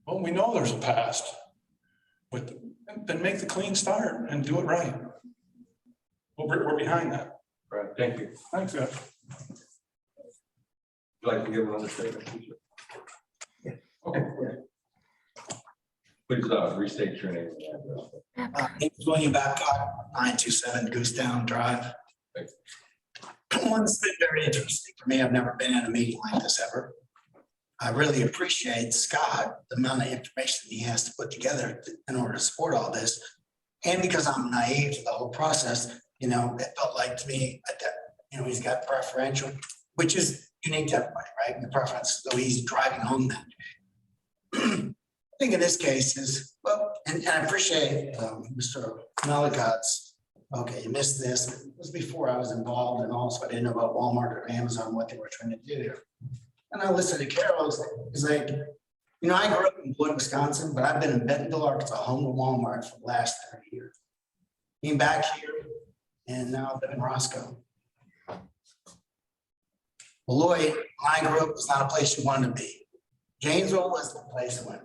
Well, we know there's a past, but then make the clean start and do it right. Well, we're behind that. Right, thank you. Thanks, guys. Would you like to give another statement? Okay. Please restate your name and address. William Babcock, 927 Goosedown Drive. One's been very interesting for me. I've never been in a meeting like this ever. I really appreciate Scott, the amount of information he has to put together in order to support all this. And because I'm naive to the whole process, you know, it felt like to me that, you know, he's got preferential, which is unique to everybody, right? The preference, so he's driving home that. I think in this case is, well, and I appreciate Mr. Malikot's, okay, you missed this. It was before I was involved, and also I didn't know about Walmart or Amazon, what they were trying to do there. And I listened to Carol's, it's like, you know, I grew up in Blood, Wisconsin, but I've been in Bentonville, Arkansas, home to Walmart for the last 30 years. Came back here and now I live in Roscoe. Beloit, when I grew up, was not a place you wanted to be. Janesville was the place I went.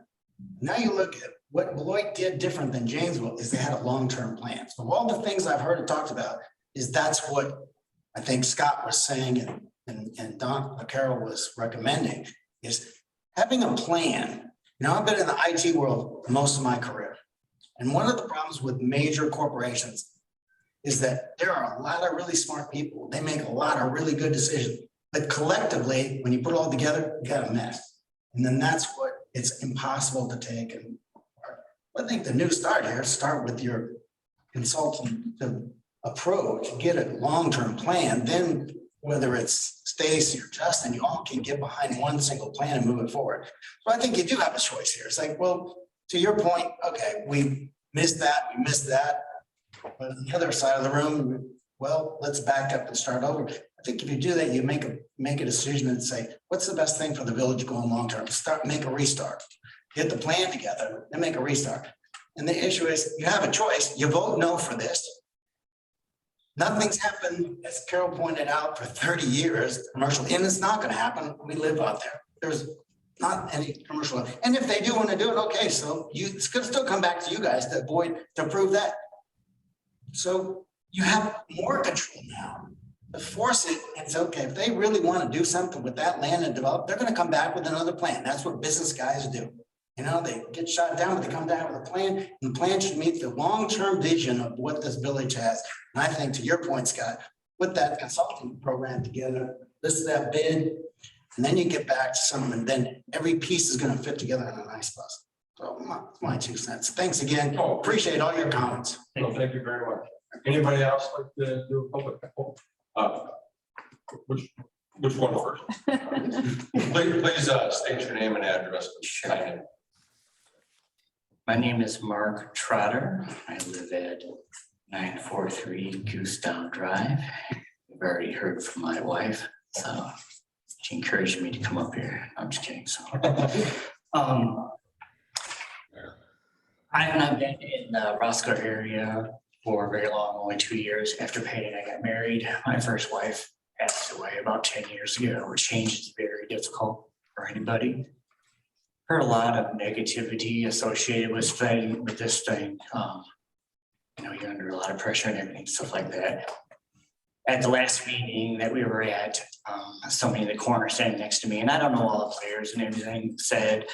Now you look at what Beloit did different than Janesville is they had a long-term plan. So all the things I've heard and talked about is that's what I think Scott was saying and Don Carol was recommending is having a plan. You know, I've been in the IT world most of my career. And one of the problems with major corporations is that there are a lot of really smart people. They make a lot of really good decisions. But collectively, when you put it all together, you got a mess. And then that's what it's impossible to take. And I think the new start here, start with your consultant approach, get a long-term plan, then whether it's Stacy or Justin, you all can get behind one single plan and move it forward. So I think you do have a choice here. It's like, well, to your point, okay, we missed that, but on the other side of the room, well, let's back up and start over. I think if you do that, you make a decision and say, what's the best thing for the village going long term? Make a restart, get the plan together and make a restart. And the issue is you have a choice. You vote no for this. Nothing's happened, as Carol pointed out, for 30 years, commercial, and it's not going to happen. We live out there. There's not any commercial. And if they do want to do it, okay, so it's going to still come back to you guys to approve that. So you have more control now to force it. And say, okay, if they really want to do something with that land and develop, they're going to come back with another plan. That's what business guys do. You know, they get shot down, but they come down with a plan, and the plan should meet the long-term vision of what this village has. And I think to your point, Scott, put that consulting program together, list that bid, and then you get back to something, and then every piece is going to fit together in a nice puzzle. So my 2 cents. Thanks again. Appreciate all your comments. No, thank you very much. Anybody else like to do a public? Which one first? Please state your name and address. Sure. My name is Mark Trotter. I live at 943 Goosedown Drive. You've already heard from my wife, so She encouraged me to come up here. I'm just kidding. So, I have not been in the Roscoe area for very long, only 2 years. After Peyton and I got married, my first wife passed away about 10 years ago, which change is very difficult for anybody. Heard a lot of negativity associated with this thing. You're under a lot of pressure and everything, stuff like that. At the last meeting that we were at, somebody in the corner standing next to me, and I don't know all the players and everything, said,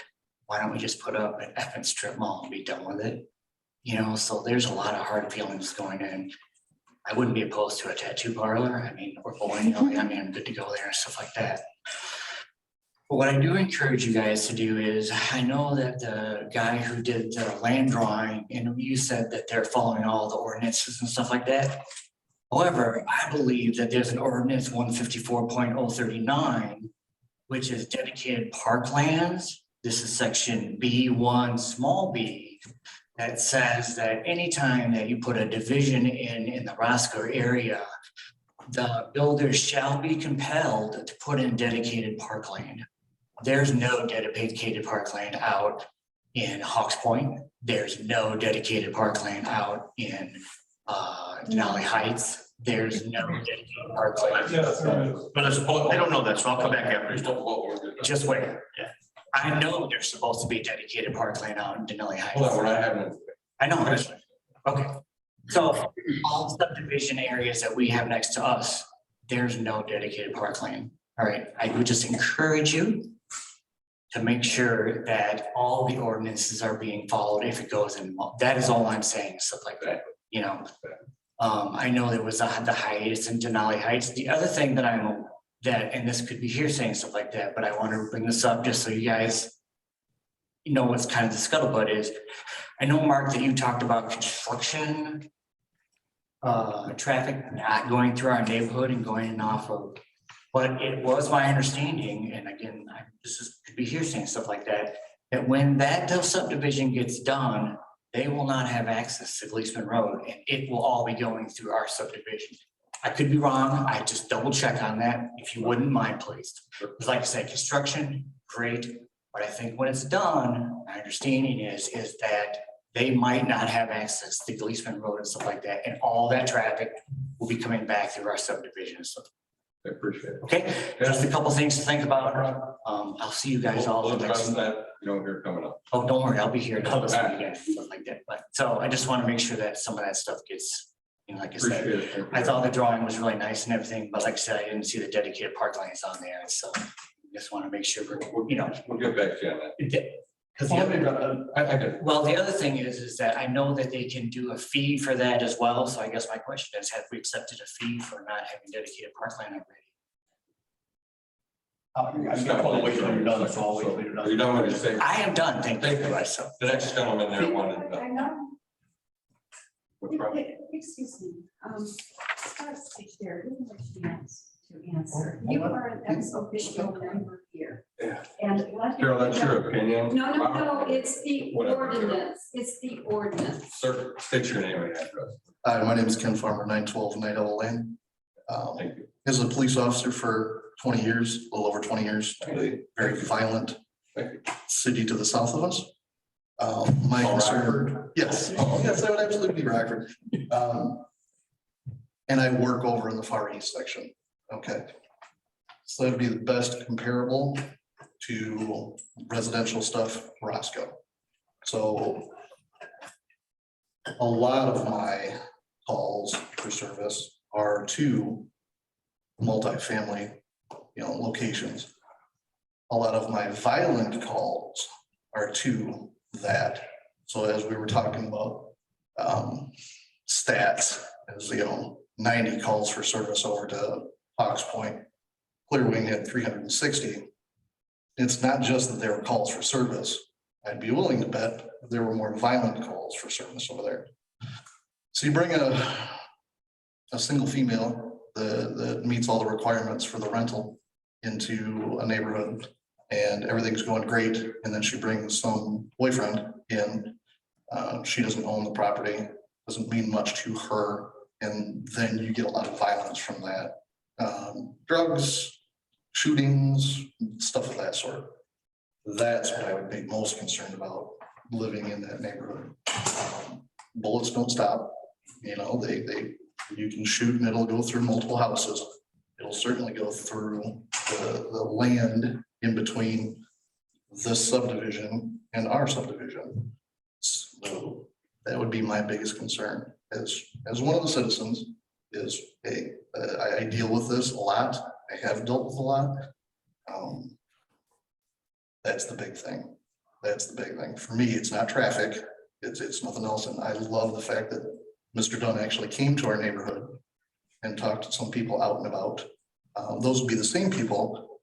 why don't we just put up an effing strip mall and be done with it? So there's a lot of hard feelings going in. I wouldn't be opposed to a tattoo parlor. I mean, or bowling alley. I mean, I'm good to go there and stuff like that. But what I do encourage you guys to do is, I know that the guy who did the land drawing, and you said that they're following all the ordinances and stuff like that. However, I believe that there's an ordinance 154.039, which is dedicated parklands. This is section B1 small b, that says that anytime that you put a division in the Roscoe area, the builders shall be compelled to put in dedicated parkland. There's no dedicated parkland out in Hawks Point. There's no dedicated parkland out in Denali Heights. There's no dedicated parkland. But it's, I don't know that, so I'll come back after. Just wait. Yeah. I know there's supposed to be dedicated parkland out in Denali Heights. Hold on, we're not having it. I know. Okay. So all subdivision areas that we have next to us, there's no dedicated parkland. All right. I would just encourage you to make sure that all the ordinances are being followed if it goes in. That is all I'm saying, stuff like that, I know there was the hiatus in Denali Heights. The other thing that and this could be hearsay and stuff like that, but I want to bring this up just so you guys know what's kind of the scuttlebutt is. I know, Mark, that you talked about construction traffic not going through our neighborhood and going in off of, but it was my understanding, and again, could be hearsay and stuff like that, that when that subdivision gets done, they will not have access to Gleesman Road, and it will all be going through our subdivision. I could be wrong. I just double check on that, if you wouldn't mind, please. Because like I said, construction, great, but I think when it's done, my understanding is that they might not have access to Gleesman Road and stuff like that, and all that traffic will be coming back through our subdivision and stuff. I appreciate it. Okay, just a couple things to think about. I'll see you guys all. We'll address that, here coming up. Oh, don't worry, I'll be here to listen to you guys, stuff like that. But so I just want to make sure that some of that stuff gets, like I said, I thought the drawing was really nice and everything, but like I said, I didn't see the dedicated park lanes on there. So just want to make sure we'll get back to you on that. Because well, the other thing is that I know that they can do a fee for that as well. So I guess my question is, have we accepted a fee for not having dedicated parkland already? I'm gonna wait till you're done, so I'll wait till you're done. Are you done with your statement? I am done. Thank you. The next gentleman there wanted. I know. What's wrong? Excuse me, there isn't a chance to answer. You are an ex officio member here. Yeah. And Carol, that's your opinion. No, it's the ordinance. It's the ordinance. Sir, state your name and address. Hi, my name is Ken Farmer, 912 Night Owl Lane. Thank you. As a police officer for 20 years, a little over 20 years, very violent city to the south of us. My concern, yes, yes, I would absolutely be Rockford. And I work over in the far east section. Okay. So that'd be the best comparable to residential stuff, Roscoe. So a lot of my calls for service are to multifamily, locations. A lot of my violent calls are to that. So as we were talking about stats, as 90 calls for service over to Hawks Point, Clear Wing had 360. It's not just that there were calls for service. I'd be willing to bet there were more violent calls for service over there. So you bring a single female that meets all the requirements for the rental into a neighborhood and everything's going great. And then she brings some boyfriend in. She doesn't own the property, doesn't mean much to her. And then you get a lot of violence from that. Drugs, shootings, stuff of that sort. That's what I would be most concerned about living in that neighborhood. Bullets don't stop, you know, you can shoot and it'll go through multiple houses. It'll certainly go through the land in between this subdivision and our subdivision. So that would be my biggest concern as one of the citizens is, hey, I deal with this a lot. I have dealt with a lot. That's the big thing. That's the big thing. For me, it's not traffic. It's nothing else. And I love the fact that Mr. Dunn actually came to our neighborhood and talked to some people out and about. Those would be the same people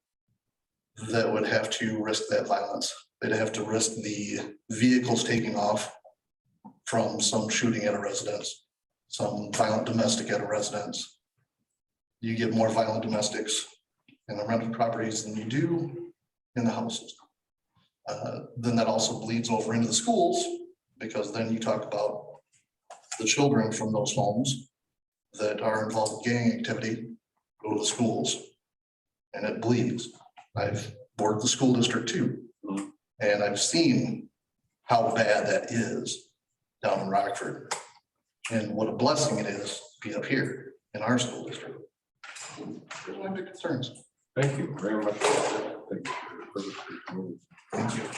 that would have to risk that violence. They'd have to risk the vehicles taking off from some shooting at a residence, some violent domestic at a residence. You get more violent domestics in the rental properties than you do in the houses. Then that also bleeds over into the schools, because then you talk about the children from those homes that are involved in gang activity go to the schools, and it bleeds. I've worked the school district too, and I've seen how bad that is down in Rockford, and what a blessing it is to be up here in our school district. There's a lot of concerns. Thank you very much. Thank you. Thank you.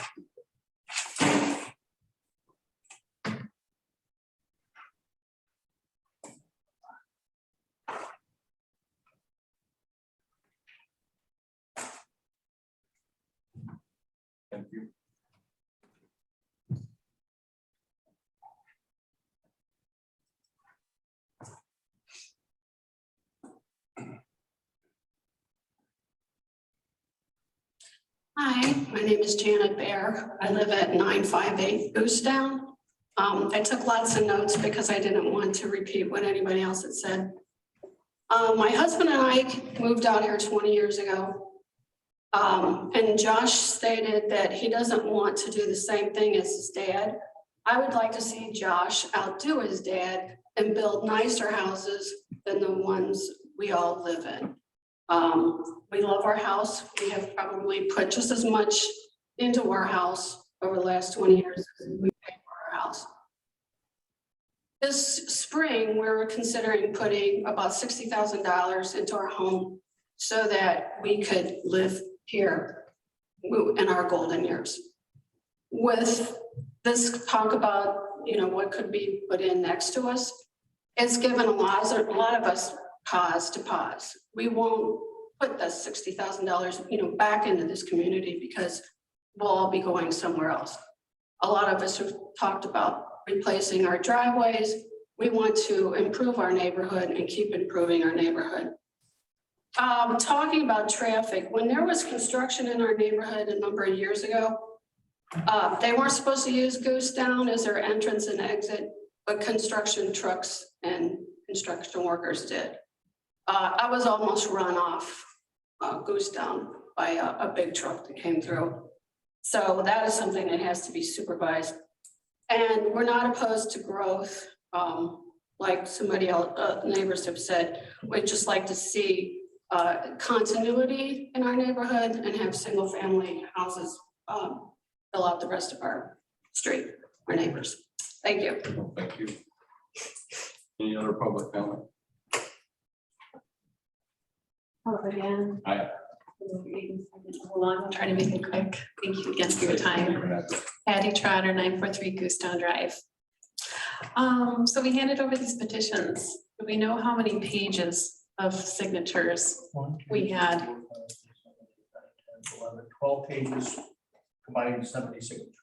Thank you. Hi, my name is Janet Bear. I live at 958 Goosedown. I took lots of notes because I didn't want to repeat what anybody else had said. My husband and I moved out here 20 years ago. And Josh stated that he doesn't want to do the same thing as his dad. I would like to see Josh outdo his dad and build nicer houses than the ones we all live in. We love our house. We have probably put just as much into our house over the last 20 years as we paid for our house. This spring, we're considering putting about $60,000 into our home so that we could live here in our golden years. With this talk about, you know, what could be put in next to us, it's given a lot of us pause. We won't put the $60,000, you know, back into this community because we'll all be going somewhere else. A lot of us have talked about replacing our driveways. We want to improve our neighborhood and keep improving our neighborhood. Talking about traffic, when there was construction in our neighborhood a number of years ago, they weren't supposed to use Goosedown as their entrance and exit, but construction trucks and construction workers did. I was almost run off Goosedown by a big truck that came through. So that is something that has to be supervised. And we're not opposed to growth. Like somebody else, neighbors have said, we'd just like to see continuity in our neighborhood and have single family houses fill out the rest of our street, our neighbors. Thank you. Thank you. Any other public comment? Again. Aye. Hold on, I'll try to make it quick. Thank you again for your time. Patty Trotter, 943 Goosedown Drive. So we handed over these petitions. Do we know how many pages of signatures we had? 12 pages combining 70 signatures.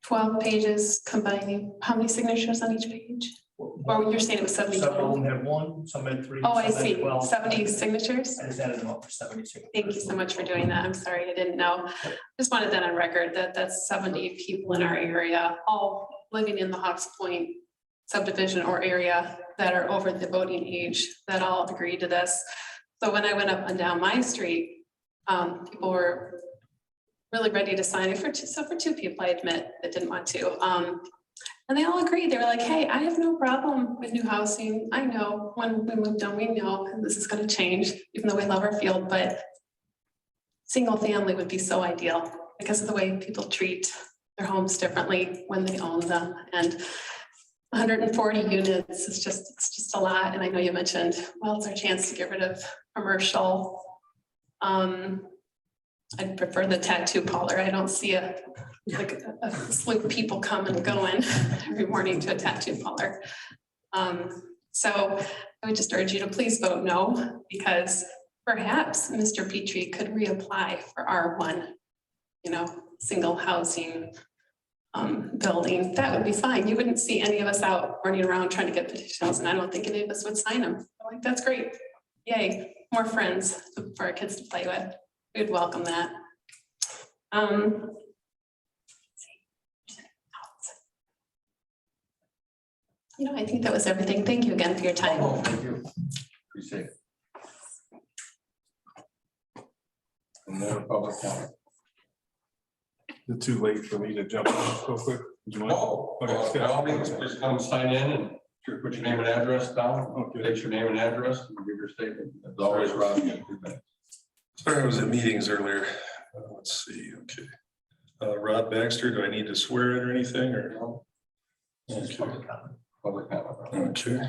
12 pages combining, how many signatures on each page? Or you're saying it was 70? Some of them had one, some had 3. Oh, I some had see, 12. 70 signatures? I just added them up for 70 signatures. Thank you so much for doing that. I'm sorry, I didn't know. Just wanted that on record, that that's 70 people in our area, all living in the Hawks Point subdivision or area that are over the voting age, that all agreed to this. So when I went up and down my street, people were really ready to sign it for two people, I admit, that didn't want to. And they all agreed. They were like, hey, I have no problem with new housing. I know when we move down, we know this is going to change, even though we love our field, but single family would be so ideal because of the way people treat their homes differently when they own them. And 140 units is just, it's just a lot. And I know you mentioned, well, it's our chance to get rid of commercial. I'd prefer the tattoo parlor. I don't see a slew of people coming and going every morning to a tattoo parlor. So I would just urge you to please vote no, because perhaps Mr. Petrie could reapply for R1, single housing building. That would be fine. You wouldn't see any of us out running around trying to get petitions, and I don't think any of us would sign them. I'm like, that's great. Yay, more friends for our kids to play with. We'd welcome that. I think that was everything. Thank you again for your time. Oh, thank you. Appreciate it. And then public comment. Is it too late for me to jump in real quick? Would you mind? Okay, I'll just come sign in and put your name and address down. Okay. Take your name and address and give your statement. As always, Rob, you have 2 minutes. Sorry, I was at meetings earlier. Let's see, okay. Rod Baxter, do I need to swear in or anything, or? No. Okay. Public comment. Okay.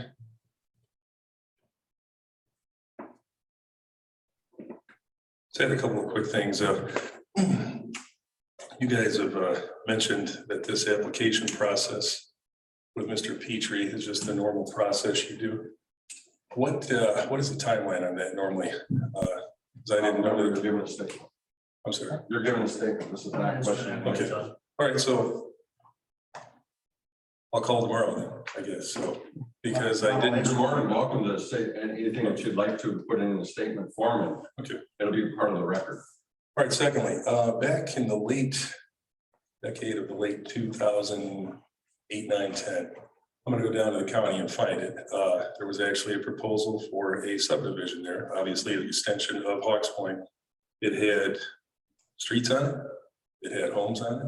So I had a couple of quick things. You guys have mentioned that this application process with Mr. Petrie is just the normal process you do. What is the timeline on that normally? Because I didn't know you're that. giving a statement. I'm sorry. You're giving a statement. This is not a question. Okay. All right. So I'll call tomorrow then, I guess. So because I didn't. You're more than welcome to say anything that you'd like to put in the statement form, and okay, it'll be part of the record. All right. Secondly, back in the late decade of the late 2008, 9, 10. I'm going to go down to the county and find it. There was actually a proposal for a subdivision there, obviously an extension of Hawks Point. It had streets on it, it had homes on it,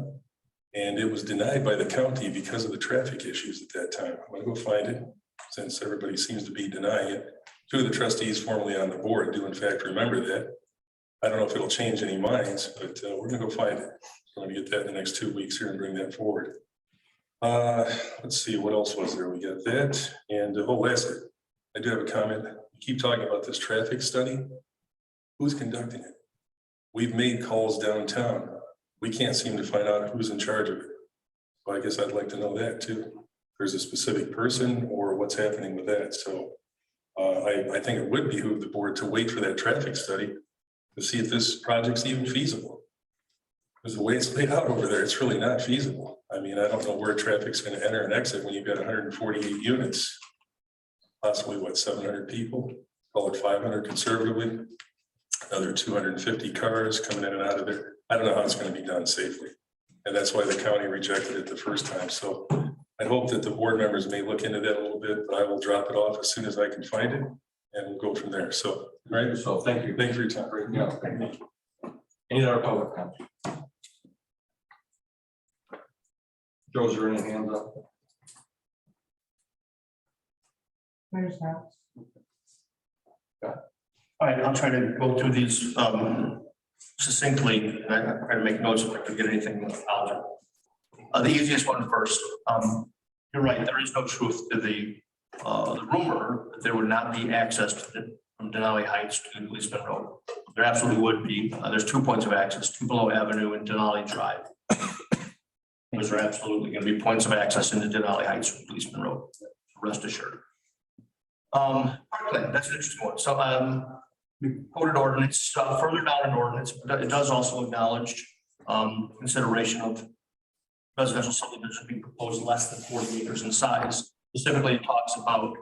and it was denied by the county because of the traffic issues at that time. I'm going to go find it since everybody seems to be denying it. 2 of the trustees formerly on the board do in fact remember that. I don't know if it'll change any minds, but we're going to go find it. I'm going to get that in the next 2 weeks here and bring that forward. Let's see, what else was there? We got that. And lastly, I do have a comment. You keep talking about this traffic study. Who's conducting it? We've made calls downtown. We can't seem to find out who's in charge of it. So I guess I'd like to know that too. If there's a specific person or what's happening with that. So I think it would behoove the board to wait for that traffic study to see if this project's even feasible. Because the way it's laid out over there, it's really not feasible. I mean, I don't know where traffic's going to enter and exit when you've got 148 units, possibly what, 700 people, call it 500 conservatively, another 250 cars coming in and out of there. I don't know how it's going to be done safely. And that's why the county rejected it the first time. So I hope that the board members may look into that a little bit, but I will drop it off as soon as I can find it and we'll go from there. So, all right. So thank you. Thank you for your time. Yeah. Any other public comment? Joe's there any hands up? Where's that? All right, I'll try to go through these succinctly. I try to make notes if I forget anything. The easiest one first. You're right, there is no truth to the rumor that there would not be access to from Denali Heights to Leesman Road. There absolutely would be. There's 2 points of access, Tupelo Avenue and Denali Drive. Those are absolutely going to be points of access into Denali Heights from Leesman Road. Rest assured. That's an interesting one. So quoted ordinance, further down in ordinance, but it does also acknowledge consideration of residential subdivision being proposed less than 40 acres in size. Specifically, it talks about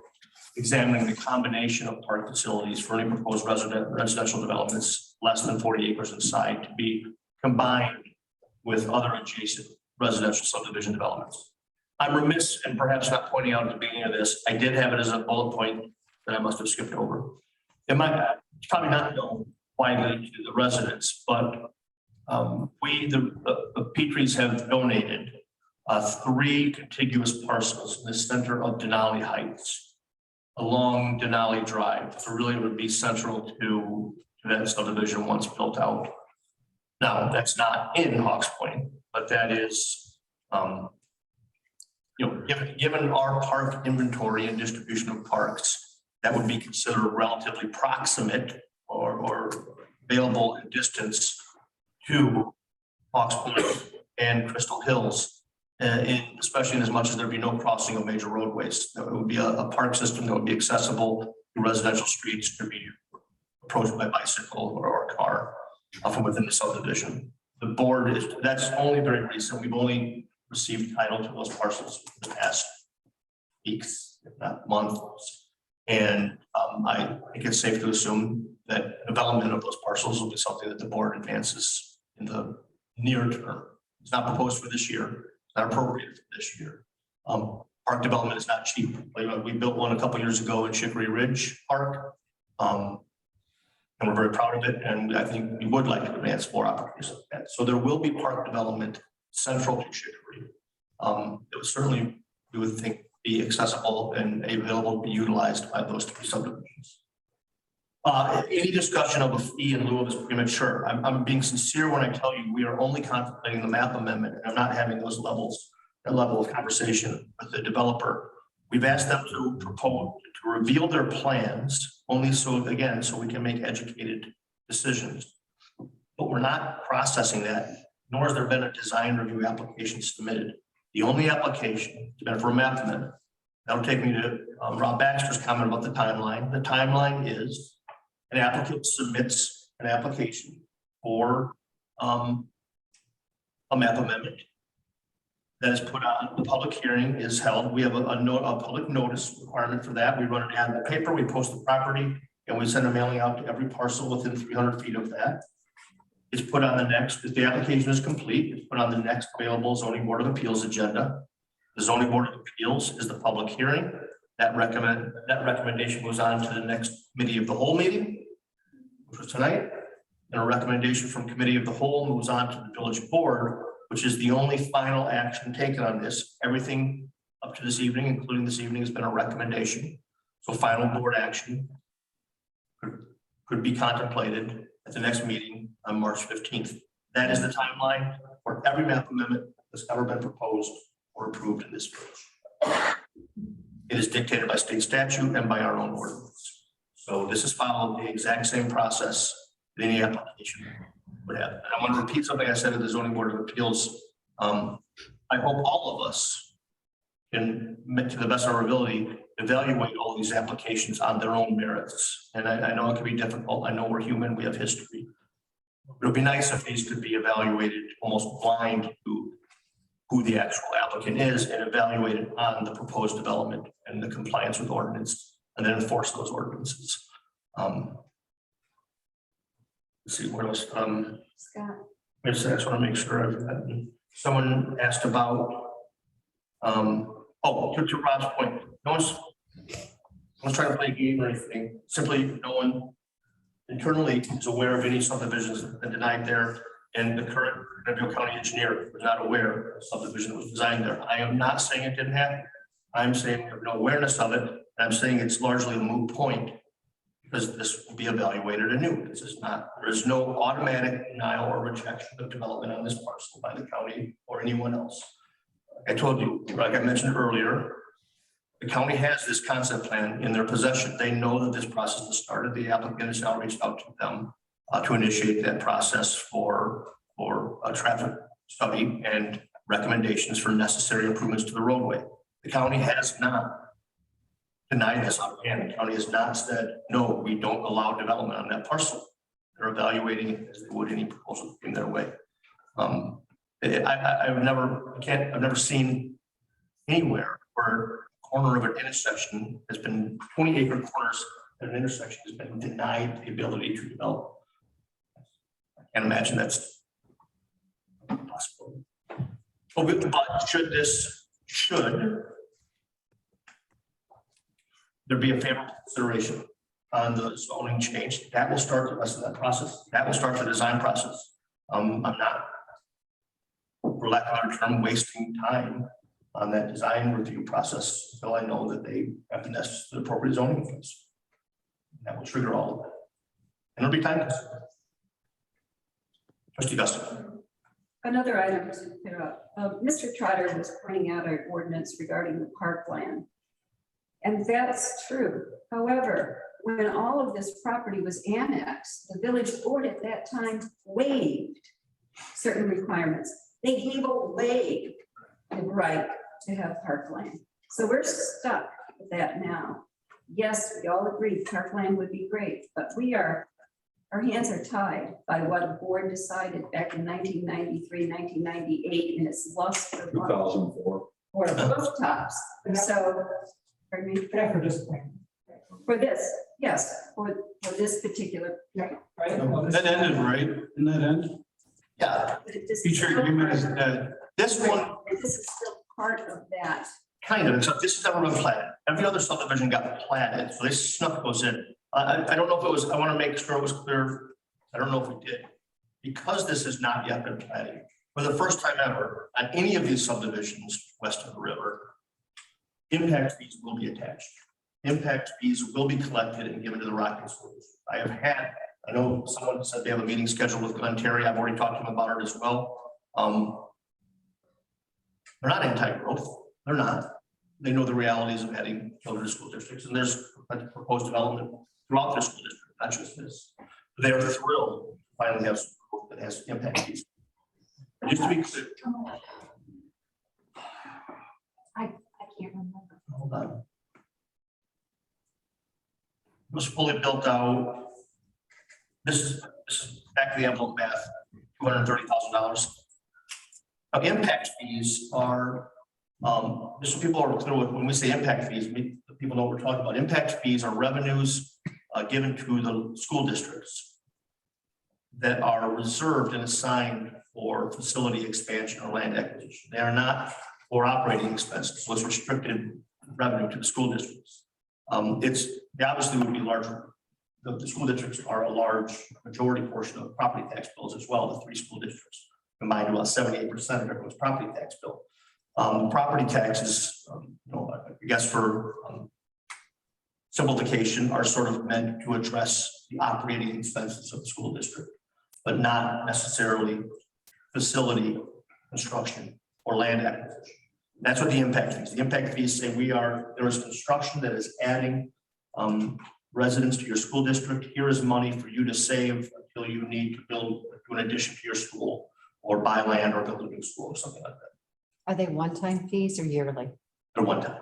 examining the combination of park facilities for any proposed residential developments less than 40 acres in size to be combined with other adjacent residential subdivision developments. I'm remiss in perhaps not pointing out at the beginning of this, I did have it as a bullet point that I must have skipped over. It's probably not known widely to the residents, but we, the Petries, have donated 3 contiguous parcels in the center of Denali Heights along Denali Drive. So really it would be central to that subdivision once built out. Now, that's not in Hawks Point, but that is, given our park inventory and distribution of parks, that would be considered relatively proximate or available in distance to Hawks Point and Crystal Hills. Especially in as much as there'd be no crossing of major roadways. It would be a park system that would be accessible to residential streets to be approached by bicycle or car from within the subdivision. The board that's only very recent. We've only received title to those parcels in the past weeks, if not months. And I think it's safe to assume that development of those parcels will be something that the board advances in the near term. It's not proposed for this year. It's not appropriate for this year. Park development is not cheap. We built one a couple years ago in Chicory Ridge Park. And we're very proud of it. And I think we would like to advance more opportunities like that. So there will be park development central to Chicory. It would certainly, we would think, be accessible and available to be utilized by those three subdivisions. Any discussion of a fee in lieu of is premature. I'm being sincere when I tell you we are only contemplating the map amendment, and I'm not having that level of conversation with the developer. We've asked them to propose, to reveal their plans only so we can make educated decisions. But we're not processing that, nor has there been a design review application submitted. The only application has been for a map amendment. That'll take me to Rob Baxter's comment about the timeline. The timeline is an applicant submits an application for a map amendment that is put on. The public hearing is held. We have a public notice requirement for that. We run an ad in the paper, we post the property, and we send a mailing out to every parcel within 300 feet of that. It's put on the next, if the application is complete, it's put on the next available zoning board of appeals agenda. The zoning board of appeals is the public hearing. That recommendation goes on to the next committee of the whole meeting, which was tonight. And a recommendation from committee of the whole moves on to the village board, which is the only final action taken on this. Everything up to this evening, including this evening, has been a recommendation. So final board action could be contemplated at the next meeting on March 15th. That is the timeline for every map amendment that's ever been proposed or approved in this village. It is dictated by state statute and by our own ordinance. So this is followed the exact same process that any application would have. And I want to repeat something I said at the zoning board of appeals. I hope all of us can, to the best of our ability, evaluate all these applications on their own merits. And I know it can be difficult. I know we're human, we have history. It would be nice if these could be evaluated almost blind to who the actual applicant is and evaluated on the proposed development and the compliance with ordinance, and then enforce those ordinances. Let's see what else. Scott. I just want to make sure I've got. Someone asked about. To Rob's point, no one's trying to play a game or anything. Simply, no one internally is aware of any subdivisions that have been denied there, and the current Greenville County engineer was not aware of subdivision that was designed there. I am not saying it didn't happen. I'm saying we have no awareness of it. I'm saying it's largely a moot point because this will be evaluated anew. This is not, there is no automatic denial or rejection of development on this parcel by the county or anyone else. I told you, like I mentioned earlier, the county has this concept plan in their possession. They know that this process has started. The applicant has now reached out to them to initiate that process for a traffic study and recommendations for necessary improvements to the roadway. The county has not denied this on hand. The county has not said, no, we don't allow development on that parcel. They're evaluating it as they would any proposal in their way. I've never seen anywhere where a corner of an intersection has been 20-acre corners at an intersection has been denied the ability to develop. I can't imagine that's possible. But should there be a favorable consideration on the zoning change, that will start the rest of that process. That will start the design process. I'm not, for lack of a better term, wasting time on that design review process until I know that they have the appropriate zoning in place. That will trigger all of that. And it'll be time consuming. Trustee Guston. Another item to clear up. Mr. Trotter was pointing out our ordinance regarding the parkland. And that's true. However, when all of this property was annexed, the village board at that time waived certain requirements. They gave away the right to have parkland. So we're stuck with that now. Yes, we all agree parkland would be great, but our hands are tied by what a board decided back in 1993, 1998 in its lust for 2004. or rooftops. So, pardon me? Yeah, for this thing. For this, yes, for this particular. Right? That ended, right? Didn't that end? Yeah. But this is Future still agreement part is of- dead. This one, Right, and this is still part of that. kind of, except this has never been platted. Every other subdivision got platted, so this snuck goes in. I don't know if it was, I want to make sure it was clear. I don't know if we did. Because this has not yet been platted, for the first time ever, on any of these subdivisions west of the river, impact fees will be attached. Impact fees will be collected and given to the Rocking schools. I know someone said they have a meeting scheduled with Glenn Terry. I've already talked to him about it as well. They're not anti-growth. They're not. They know the realities of heading children to school districts, and there's a proposed development throughout their school district, not just this. They're thrilled to finally have school that has impact fees. Just to be clear, I can't remember. hold on. It was fully built out. This is back to the envelope math, $230,000. Now, impact fees are, just so people are clear with, when we say impact fees, people know what we're talking about. Impact fees are revenues given to the school districts that are reserved and assigned for facility expansion or land acquisition. They are not for operating expenses, so it's restricted revenue to the school districts. They obviously would be larger. The school districts are a large majority portion of property tax bills as well, the 3 school districts. Combined about 78% of everyone's property tax bill. Property taxes, I guess for simplification, are sort of meant to address the operating expenses of the school district, but not necessarily facility construction or land acquisition. That's what the impact fees. The impact fees say there is construction that is adding residents to your school district. Here is money for you to save until you need to do an addition to your school or buy land or build a new school or something like that. Are they one-time fees or yearly? They're one time.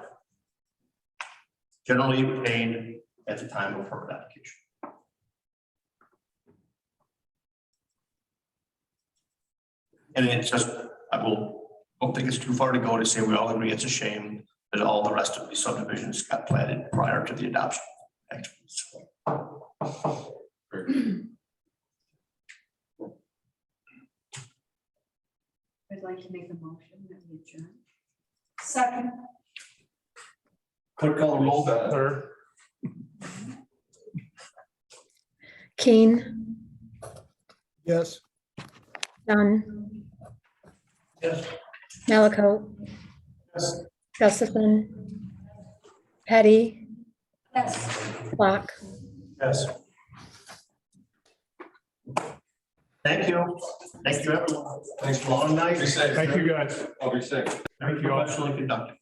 Generally paid at the time of permit application. And it's just, don't think it's too far to go to say we all agree it's a shame that all the rest of these subdivisions got platted prior to the adoption. I'd like to make a motion that we adjourn. Second. Clerk call the roll. Third. Keen, Yes. Dunn, Yes. Malaco, Yes. Gustafson, Petty, Yes. Clock. Yes. Thank you. Thank you, everyone. Thanks for a long night. Be safe. Thank you, guys. I'll be safe. Very professionally conducted.